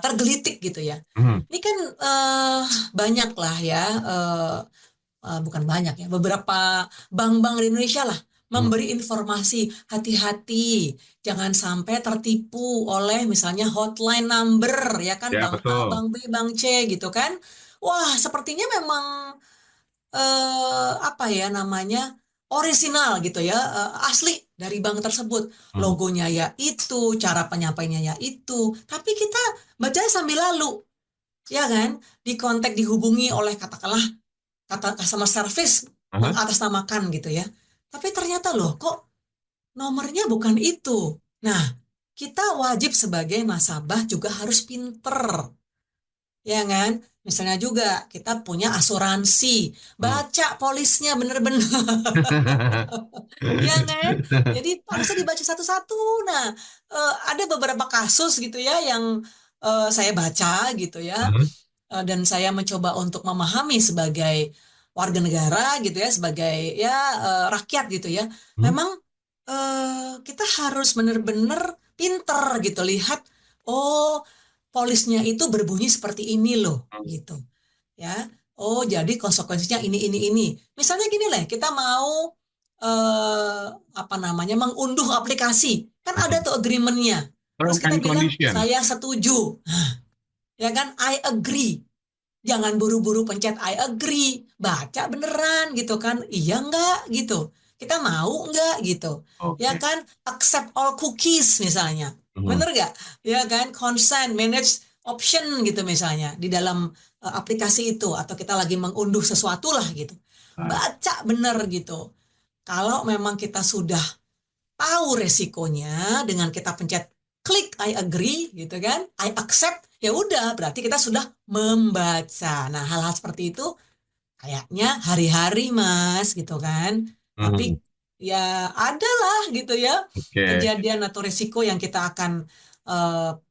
tergelitik gitu ya. Hmm, Ini kan banyak lah ya, bukan banyak ya, beberapa bank-bank di Indonesia lah hmm. memberi informasi hati-hati, jangan sampai tertipu oleh misalnya hotline number ya kan, Ya, bank A, betul. bank B, bank C gitu kan. Wah, sepertinya memang apa ya namanya orisinal gitu ya, asli dari bank tersebut. Hmm, Logonya ya itu, cara penyampaiannya ya itu, tapi kita bacanya sambil lalu, ya kan? Dikontak, dihubungi oleh katakanlah kata customer service aha. mengatasnamakan gitu ya. Tapi ternyata loh kok nomornya bukan itu. Nah, kita wajib sebagai nasabah juga harus pinter, ya kan? Misalnya juga kita punya asuransi, Hmm. baca polisnya bener-bener, ya kan? Jadi harusnya dibaca satu-satu. Nah, ada beberapa kasus gitu ya yang saya baca gitu ya, Hmm, dan saya mencoba untuk memahami sebagai warga negara gitu ya, sebagai ya rakyat gitu ya. hmm. Memang kita harus benar-benar pinter gitu lihat, oh polisnya itu berbunyi seperti ini loh gitu ya. Oh jadi konsekuensinya ini. Misalnya gini lah, kita mau apa namanya mengunduh aplikasi, kan ada tuh agreement-nya. Terus Term kita and bilang condition. saya setuju, ya kan? I agree. Jangan buru-buru pencet I agree, baca beneran gitu kan, iya enggak gitu, kita mau enggak gitu, ya Oke. kan, accept all cookies misalnya, Hmm. bener enggak, ya kan, consent, manage option gitu misalnya, di dalam aplikasi itu, atau kita lagi mengunduh sesuatu lah gitu, Baik. baca bener gitu, kalau memang kita sudah tahu resikonya dengan kita pencet klik I agree gitu kan, I accept, ya udah berarti kita sudah membaca. Nah, hal-hal seperti itu kayaknya hari-hari Mas gitu kan. Hmm. Tapi ya adalah gitu ya Oke. kejadian atau resiko yang kita akan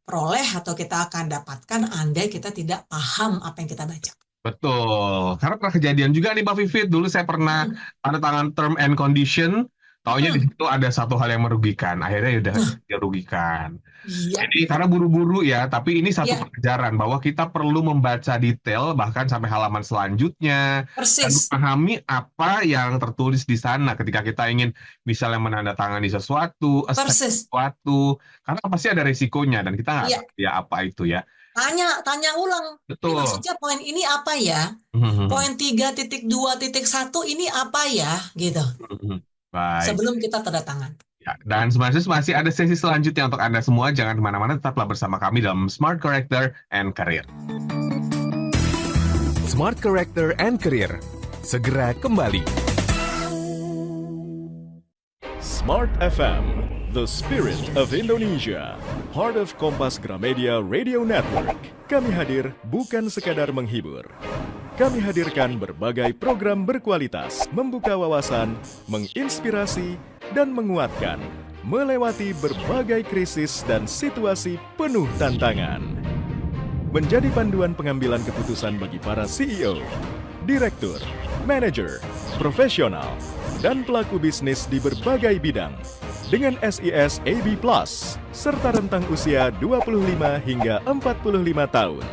peroleh atau kita akan dapatkan andai kita tidak paham apa yang kita baca. Betul. Karena pernah kejadian juga nih Mbak Vivit. Dulu saya pernah Mm, tanda tangan term and condition. Taunya di mm-mm. situ ada satu hal yang merugikan. Akhirnya ya udah Nah, dirugikan. iya, Jadi karena buru-buru ya, tapi ini satu iya, pelajaran bahwa kita perlu membaca detail bahkan sampai halaman selanjutnya dan persis, memahami apa yang tertulis di sana ketika kita ingin misalnya menandatangani sesuatu, accept persis. sesuatu, karena pasti ada resikonya dan kita nggak Iya, tahu ya apa itu ya. tanya ulang. Ini Betul. maksudnya poin ini apa ya? Mhm. Poin 3.2.1 ini apa ya? Gitu. Mhm. Baik. Sebelum kita tanda tangan. Ya, dan sebenarnya masih ada sesi selanjutnya untuk Anda semua. Jangan kemana-mana, tetaplah bersama kami dalam Smart Character and Career. Smart Character and Career. Segera kembali. Smart FM, the spirit of Indonesia. Part of Kompas Gramedia Radio Network. Kami hadir bukan sekadar menghibur. Kami hadirkan berbagai program berkualitas, membuka wawasan, menginspirasi, dan menguatkan, melewati berbagai krisis dan situasi penuh tantangan. Menjadi panduan pengambilan keputusan bagi para CEO, direktur, manajer, profesional, dan pelaku bisnis di berbagai bidang dengan SIS AB+, serta rentang usia 25 hingga 45 tahun.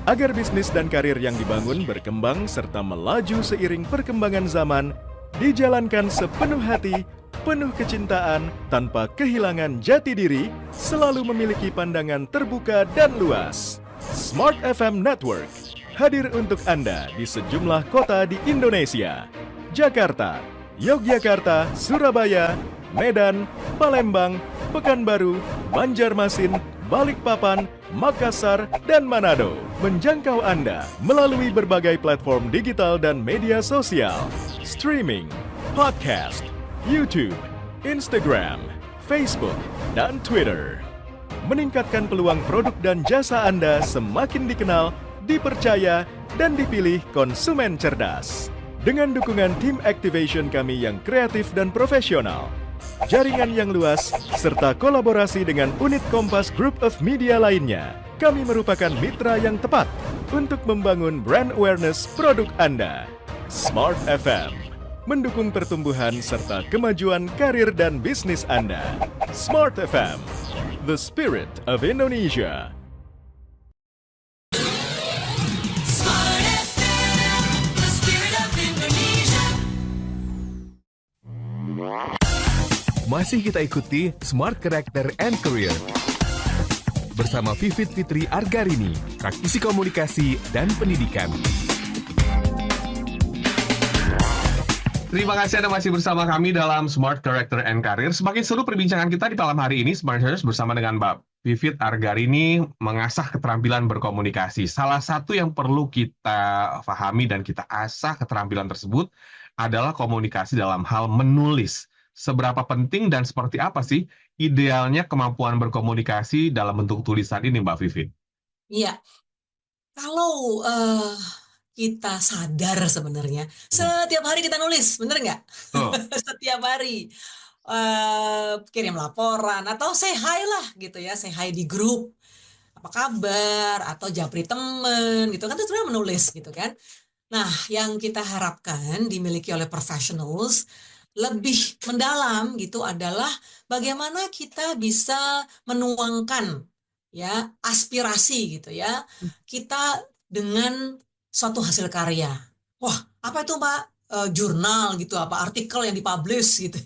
Agar bisnis dan karir yang dibangun berkembang serta melaju seiring perkembangan zaman, dijalankan sepenuh hati penuh kecintaan tanpa kehilangan jati diri, selalu memiliki pandangan terbuka dan luas. Smart FM Network hadir untuk Anda di sejumlah kota di Indonesia. Jakarta, Yogyakarta, Surabaya, Medan, Palembang, Pekanbaru, Banjarmasin, Balikpapan, Makassar, dan Manado. Menjangkau Anda melalui berbagai platform digital dan media sosial, streaming, podcast, YouTube, Instagram, Facebook, dan Twitter. Meningkatkan peluang produk dan jasa Anda semakin dikenal, dipercaya, dan dipilih konsumen cerdas. Dengan dukungan tim activation kami yang kreatif dan profesional, jaringan yang luas, serta kolaborasi dengan unit Kompas Group of Media lainnya, kami merupakan mitra yang tepat untuk membangun brand awareness produk Anda. Smart FM mendukung pertumbuhan serta kemajuan karir dan bisnis Anda. Smart FM, the spirit of Indonesia. Smart FM, the spirit of Indonesia. Masih kita ikuti Smart Character and Career bersama Vivit Fitri Argarini, praktisi komunikasi dan pendidikan. Terima kasih Anda masih bersama kami dalam Smart Character and Career. Semakin seru perbincangan kita di malam hari ini, Smarters, bersama dengan Mbak Vivit Argarini mengasah keterampilan berkomunikasi. Salah satu yang perlu kita pahami dan kita asah keterampilan tersebut adalah komunikasi dalam hal menulis. Seberapa penting dan seperti apa sih idealnya kemampuan berkomunikasi dalam bentuk tulisan ini, Mbak Vivit? Iya, kalau kita sadar sebenarnya, setiap hari kita nulis, bener nggak? Tuh. Setiap hari kirim laporan atau say hi lah gitu ya, say hi di grup, apa kabar, atau japri temen gitu kan, itu sebenarnya menulis gitu kan. Nah, yang kita harapkan dimiliki oleh professionals lebih mendalam gitu adalah bagaimana kita bisa menuangkan ya aspirasi gitu ya kita dengan suatu hasil karya. Wah, apa itu Mbak? Jurnal gitu, apa artikel yang dipublish gitu.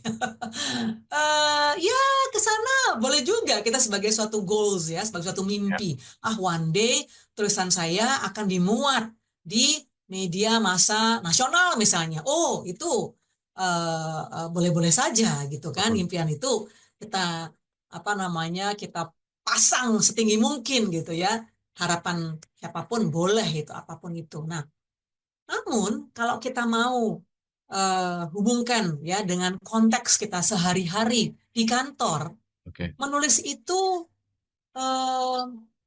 Ya ke sana boleh juga kita sebagai suatu goals ya, sebagai suatu mimpi. One day tulisan saya akan dimuat di media massa nasional misalnya. Oh, itu boleh-boleh saja gitu kan. Impian itu kita kita pasang setinggi mungkin gitu ya. Harapan siapapun boleh itu, apapun itu. Nah, namun kalau kita mau hubungkan ya dengan konteks kita sehari-hari di kantor, menulis itu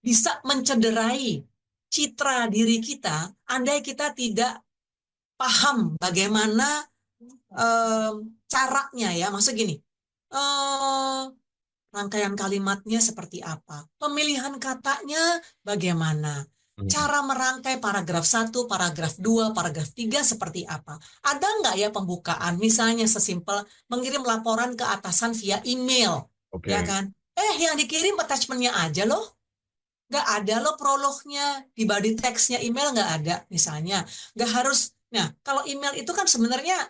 bisa mencederai citra diri kita, andai kita tidak paham bagaimana caranya ya, maksud gini, rangkaian kalimatnya seperti apa, pemilihan katanya bagaimana, cara merangkai paragraf 1, paragraf 2, paragraf 3 seperti apa. Ada nggak ya pembukaan, misalnya sesimpel mengirim laporan ke atasan via email, ya kan? Yang dikirim attachment-nya aja loh. Nggak ada loh prolognya, di body text-nya email nggak ada misalnya. Nggak harus, nah kalau email itu kan sebenarnya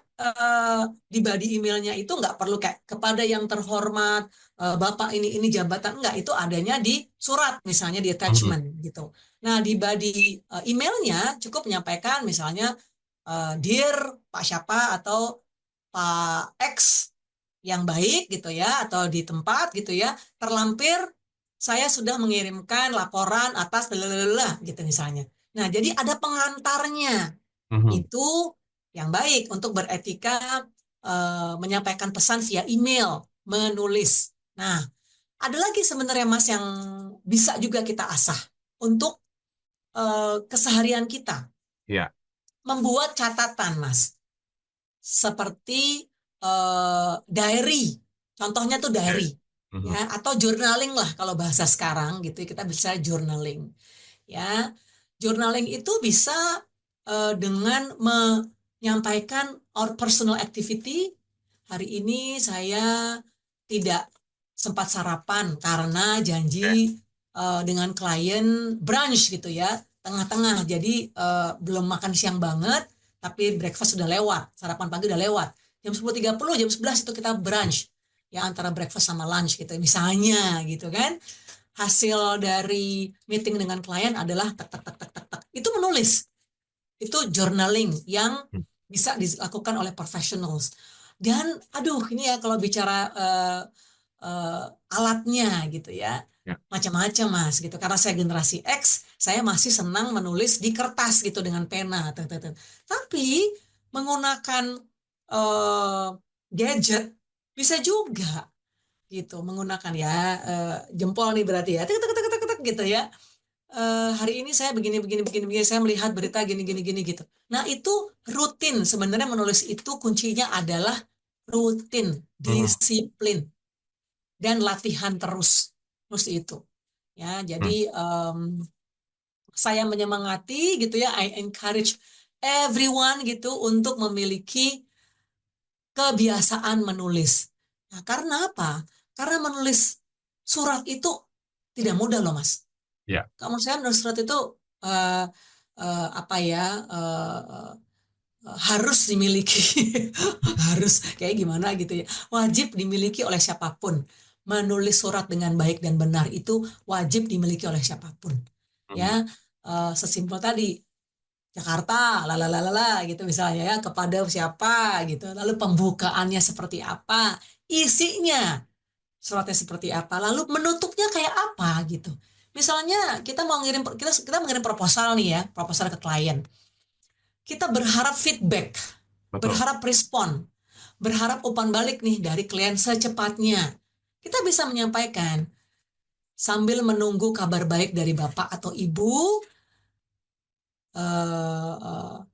di body emailnya itu nggak perlu kayak kepada yang terhormat, Bapak ini jabatan, enggak, itu adanya di surat misalnya di attachment gitu. Nah di body emailnya cukup menyampaikan misalnya Dear Pak siapa atau Pak X yang baik gitu ya, atau di tempat gitu ya, terlampir saya sudah mengirimkan laporan atas blablabla gitu misalnya. Nah jadi ada pengantarnya. Itu yang baik untuk beretika menyampaikan pesan via email, menulis. Nah, ada lagi sebenarnya Mas yang bisa juga kita asah untuk keseharian kita. Iya. Membuat catatan, Mas. Seperti diary. Contohnya tuh diary. Ya, atau journaling lah kalau bahasa sekarang gitu, kita bisa journaling. Ya, journaling itu bisa dengan menyampaikan our personal activity. Hari ini saya tidak sempat sarapan karena janji dengan klien brunch gitu ya, tengah-tengah. Jadi belum makan siang banget, tapi breakfast sudah lewat, sarapan pagi udah lewat. jam 10.30, jam 11 itu kita brunch. Ya antara breakfast sama lunch gitu misalnya gitu kan. Hasil dari meeting dengan klien adalah tak tak tak tak tak tak. Itu menulis. Itu journaling yang Hmm. bisa dilakukan oleh professionals. Dan aduh ini ya kalau bicara alatnya gitu ya. Ya. Macam-macam Mas gitu. Karena saya generasi X, saya masih senang menulis di kertas gitu dengan pena. Tapi menggunakan eh, gadget bisa juga gitu menggunakan ya jempol nih berarti ya tek, tek, tek, tek, tek, gitu ya. Hari ini saya begini begini begini begini saya melihat berita gini gini gini gitu. Nah itu rutin sebenarnya menulis itu kuncinya adalah rutin, Hmm. disiplin dan latihan terus itu ya. Hmm. Jadi saya menyemangati gitu ya, I encourage everyone gitu untuk memiliki kebiasaan menulis. Nah, karena apa? Karena menulis surat itu tidak mudah loh, Mas. Ya. Kalau menurut saya menulis surat itu eh, apa ya harus dimiliki, harus kayak gimana gitu ya, wajib dimiliki oleh siapapun. Menulis surat dengan baik dan benar itu wajib dimiliki oleh siapapun. Hmm. Ya, sesimpel tadi. Jakarta, lalalala gitu misalnya ya, kepada siapa gitu. Lalu pembukaannya seperti apa, isinya suratnya seperti apa, lalu menutupnya kayak apa gitu. Misalnya kita mau ngirim kita mengirim proposal nih ya, proposal ke klien. Kita berharap feedback, Betul. berharap respon, berharap umpan balik nih dari klien secepatnya. Kita bisa menyampaikan sambil menunggu kabar baik dari bapak atau ibu.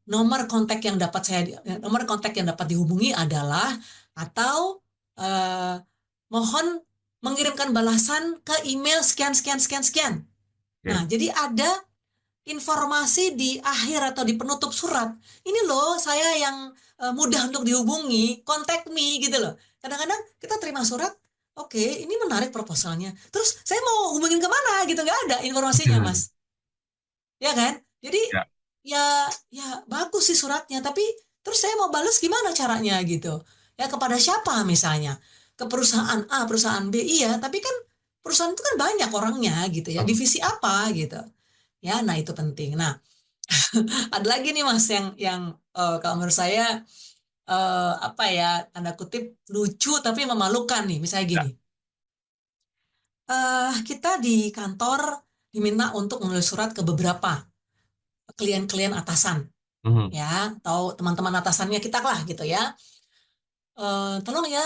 Nomor kontak yang dapat dihubungi adalah atau eh, mohon mengirimkan balasan ke email sekian sekian sekian sekian. Oke. Nah, jadi ada informasi di akhir atau di penutup surat. Ini loh saya yang mudah untuk dihubungi, contact me gitu loh. Kadang-kadang kita terima surat, oke, ini menarik proposalnya. Terus saya mau hubungin kemana gitu, nggak ada informasinya, Mas. Ya kan? Jadi Ya. ya bagus sih suratnya, tapi terus saya mau balas gimana caranya gitu. Ya kepada siapa misalnya? Ke perusahaan A, perusahaan B, iya, tapi kan perusahaan itu kan banyak orangnya gitu ya. Divisi apa gitu. Ya, nah itu penting. Nah, ada lagi nih Mas yang kalau menurut saya apa ya, tanda kutip lucu tapi memalukan nih. Misalnya Ya. gini. Kita di kantor diminta untuk menulis surat ke beberapa klien-klien atasan Mhm. ya atau teman-teman atasannya kita lah gitu ya. Tolong ya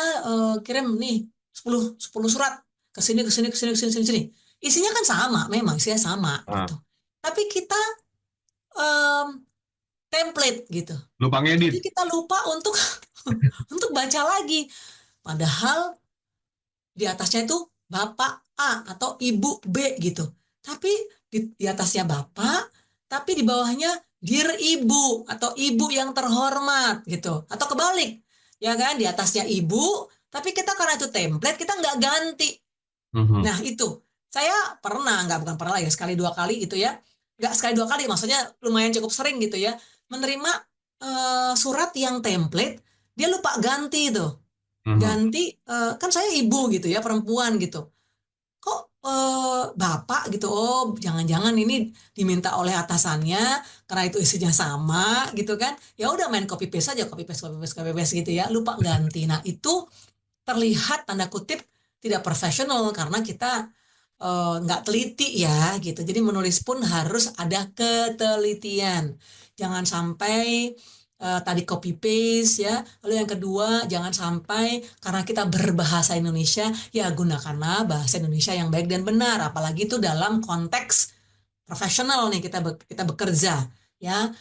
kirim nih 10 surat ke sini ke sini ke sini ke sini ke sini. Isinya kan sama, memang isinya sama Ah. gitu. Tapi kita em, template gitu. Lupa Jadi ngedit. kita lupa untuk untuk baca lagi. Padahal di atasnya itu Bapak A atau Ibu B gitu. Tapi di atasnya Bapak, tapi di bawahnya Dear Ibu atau Ibu yang terhormat gitu. Atau kebalik, ya kan? Di atasnya Ibu, tapi kita karena itu template, kita nggak ganti. Mhm. Nah itu, saya pernah, nggak bukan pernah ya, sekali dua kali gitu ya. Nggak sekali dua kali, maksudnya lumayan cukup sering gitu ya. Menerima surat yang template, dia lupa ganti itu Mhm. ganti kan saya ibu gitu ya perempuan gitu kok bapak gitu oh jangan-jangan ini diminta oleh atasannya karena itu isinya sama gitu kan ya udah main copy paste aja copy paste copy paste copy paste gitu ya lupa ganti nah itu terlihat tanda kutip tidak profesional karena kita nggak teliti ya gitu jadi menulis pun harus ada ketelitian jangan sampai tadi copy paste ya. Lalu yang kedua, jangan sampai karena kita berbahasa Indonesia, ya gunakanlah bahasa Indonesia yang baik dan benar. Apalagi itu dalam konteks profesional nih kita bekerja ya,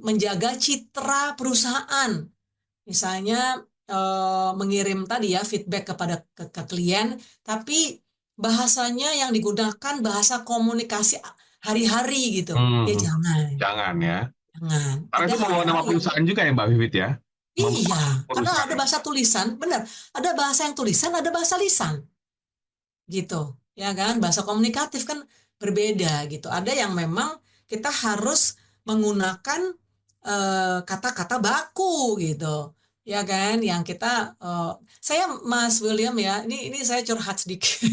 menjaga citra perusahaan. Misalnya mengirim tadi ya feedback ke klien, tapi bahasanya yang digunakan bahasa komunikasi hari-hari gitu. Ya Mhm. jangan, Jangan ya. jangan. Karena itu membawa Ada nama yang perusahaan juga ya Mbak Vivit ya. iya, Membawa karena perusahaan. ada bahasa tulisan, benar. Ada bahasa yang tulisan, ada bahasa lisan, gitu. Ya kan, bahasa komunikatif kan berbeda gitu. Ada yang memang kita harus menggunakan kata-kata baku gitu. ya kan, yang kita saya Mas William ya, ini saya curhat sedikit.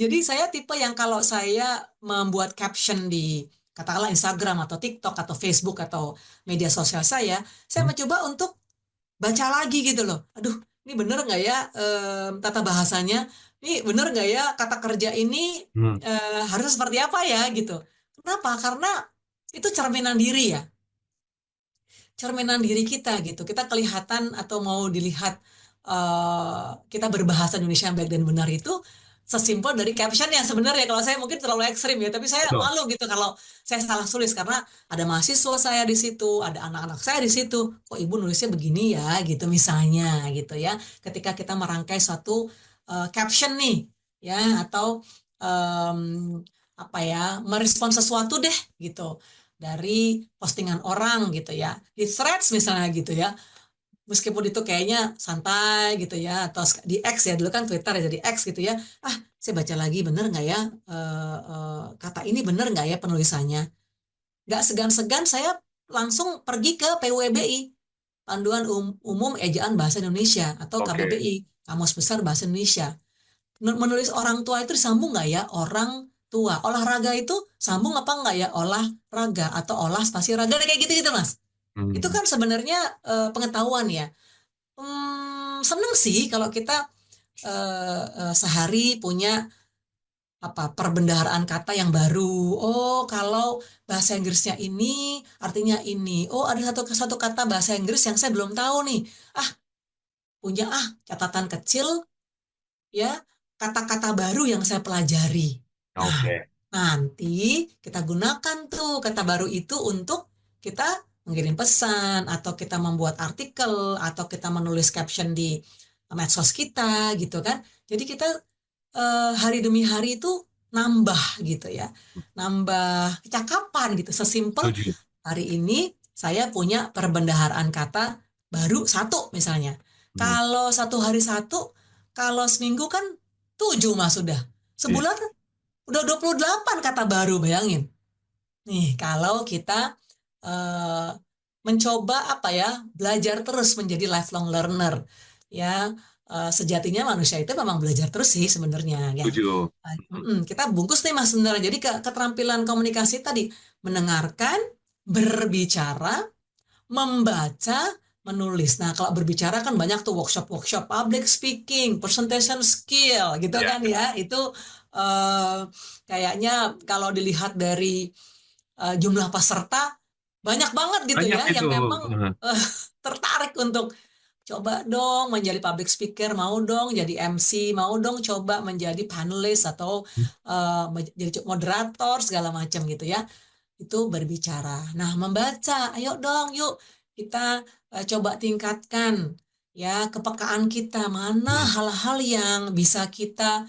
Jadi saya tipe yang kalau saya membuat caption di katakanlah Instagram atau TikTok atau Facebook atau media sosial saya Hmm. mencoba untuk baca lagi gitu loh. Aduh, ini bener nggak ya tata bahasanya? Ini bener nggak ya kata kerja ini Hmm. harus seperti apa ya gitu. Kenapa? Karena itu cerminan diri ya, cerminan diri kita gitu. Kita kelihatan atau mau dilihat kita berbahasa Indonesia yang baik dan benar itu sesimpel dari caption yang sebenarnya kalau saya mungkin terlalu ekstrim ya, tapi saya Betul. malu gitu kalau saya salah tulis karena ada mahasiswa saya di situ, ada anak-anak saya di situ. Kok ibu nulisnya begini ya gitu misalnya gitu ya. Ketika kita merangkai suatu caption nih ya atau em, apa ya merespon sesuatu deh gitu dari postingan orang gitu ya di threads misalnya gitu ya meskipun itu kayaknya santai gitu ya atau di X ya dulu kan Twitter ya jadi X gitu ya saya baca lagi bener nggak ya kata ini bener nggak ya penulisannya nggak segan-segan saya langsung pergi ke PUEBI Panduan Umum Ejaan Bahasa Indonesia atau Oke. KBBI Kamus Besar Bahasa Indonesia menulis orang tua itu disambung nggak ya orang tua olahraga itu sambung apa nggak ya olahraga atau olah spasi raga kayak gitu gitu mas itu Hmm. kan sebenarnya pengetahuan ya. Seneng sih kalau kita sehari punya apa perbendaharaan kata yang baru. Oh, kalau bahasa Inggrisnya ini artinya ini. Oh, ada satu satu kata bahasa Inggris yang saya belum tahu nih. Ah, punya catatan kecil ya kata-kata baru yang saya pelajari. Nah, Oke. nanti kita gunakan tuh kata baru itu untuk kita mengirim pesan atau kita membuat artikel atau kita menulis caption di medsos kita gitu kan. Jadi kita hari demi hari itu nambah gitu ya. Nambah kecakapan gitu. Sesimpel Setuju. hari ini saya punya perbendaharaan kata baru satu misalnya. Hmm. Kalau satu hari satu, kalau seminggu kan 7 mas sudah. Iya. Sebulan udah 28 kata baru bayangin. Nih kalau kita eh, mencoba apa ya belajar terus menjadi lifelong learner ya sejatinya manusia itu memang belajar terus sih sebenarnya ya. Setuju. Kita bungkus nih mas sebenarnya. Jadi keterampilan komunikasi tadi mendengarkan, berbicara, membaca, menulis. Nah, kalau berbicara kan banyak tuh workshop-workshop public speaking, presentation skill gitu Ya. kan ya. Itu eh, kayaknya kalau dilihat dari jumlah peserta banyak banget gitu Banyak ya itu. yang memang Hmm. eh, tertarik untuk coba dong menjadi public speaker, mau dong jadi MC, mau dong coba menjadi panelis atau jadi moderator segala macam gitu ya itu berbicara. Nah, membaca, ayo dong, yuk kita coba tingkatkan ya kepekaan kita. Mana Hmm. hal-hal yang bisa kita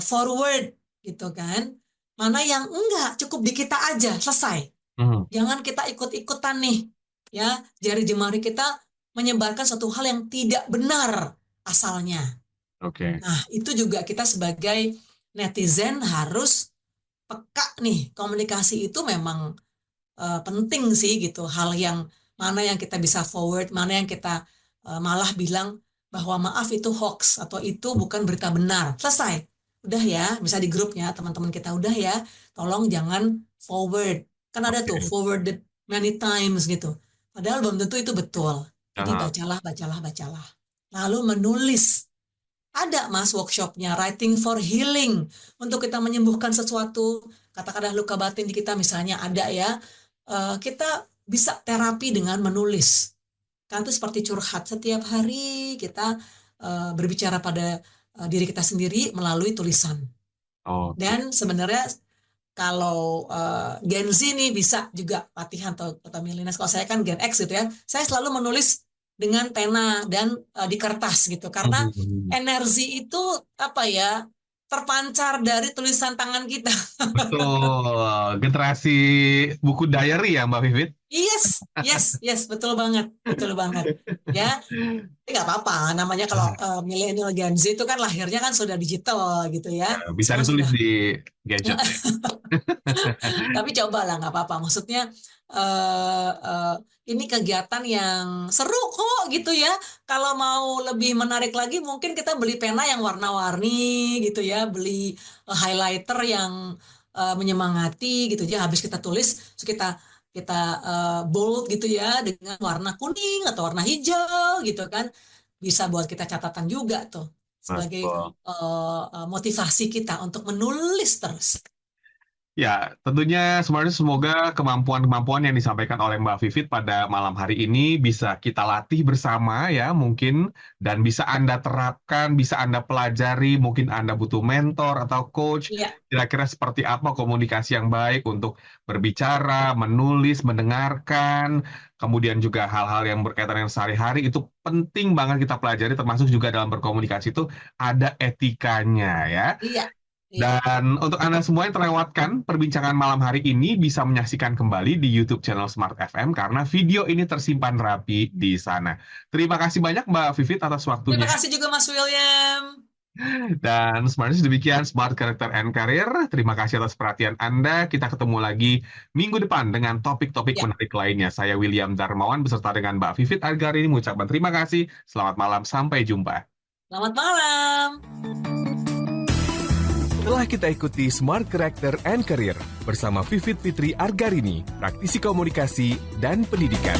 forward gitu kan? Mana yang enggak, cukup di kita aja, selesai. Hmm. Jangan kita ikut-ikutan nih, ya jari jemari kita menyebarkan suatu hal yang tidak benar asalnya. Oke. Nah, itu juga kita sebagai netizen harus peka nih. Komunikasi itu memang penting sih gitu hal yang mana yang kita bisa forward mana yang kita malah bilang bahwa maaf itu hoax atau itu bukan berita benar selesai udah ya bisa di grupnya teman-teman kita udah ya tolong jangan forward kan ada tuh Oke. forwarded many times gitu padahal belum tentu itu betul jadi Aha. bacalah bacalah bacalah lalu menulis ada mas workshopnya writing for healing untuk kita menyembuhkan sesuatu katakanlah luka batin di kita misalnya ada ya kita bisa terapi dengan menulis. Kan itu seperti curhat setiap hari kita berbicara pada diri kita sendiri melalui tulisan. Oke. Dan sebenarnya kalau Gen Z nih bisa juga latihan atau millennials. Kalau saya kan Gen X gitu ya. Saya selalu menulis dengan pena dan di kertas gitu. Karena Hmm. energi itu apa ya terpancar dari tulisan tangan kita. Betul. generasi buku diary ya Mbak Vivit? Yes, yes, yes, betul banget, ya. Tapi nggak apa-apa, namanya kalau milenial Gen Z itu kan lahirnya kan sudah digital gitu ya, Bisa semua ditulis sudah. di gadget. Tapi cobalah nggak apa-apa. Maksudnya ini kegiatan yang seru kok gitu ya. Kalau mau lebih menarik lagi, mungkin kita beli pena yang warna-warni gitu ya, beli highlighter yang menyemangati gitu ya. Habis kita tulis, terus kita bold gitu ya dengan warna kuning atau warna hijau gitu kan. Bisa buat kita catatan juga tuh sebagai Betul. motivasi kita untuk menulis terus. Ya, tentunya semoga kemampuan-kemampuan yang disampaikan oleh Mbak Vivit pada malam hari ini bisa kita latih bersama ya mungkin, dan bisa Anda terapkan, bisa Anda pelajari, mungkin Anda butuh mentor atau coach, Iya, kira-kira seperti apa komunikasi yang baik untuk berbicara, menulis, mendengarkan, kemudian juga hal-hal yang berkaitan dengan sehari-hari itu penting banget kita pelajari, termasuk juga dalam berkomunikasi itu ada etikanya ya. iya, iya. Dan untuk Anda semua yang terlewatkan perbincangan malam hari ini bisa menyaksikan kembali di YouTube channel Smart FM karena video ini tersimpan rapi di sana. Terima kasih banyak Mbak Vivit atas Terima waktunya. kasih juga Mas William. Dan Smarters demikian Smart Character and Career. Terima kasih atas perhatian Anda. Kita ketemu lagi minggu depan dengan topik-topik Ya, menarik lainnya. Saya William Darmawan beserta dengan Mbak Vivit Argarini mengucapkan terima kasih. Selamat malam, sampai jumpa. selamat malam. Telah kita ikuti Smart Character and Career bersama Vivit Fitri Argarini, praktisi komunikasi dan pendidikan.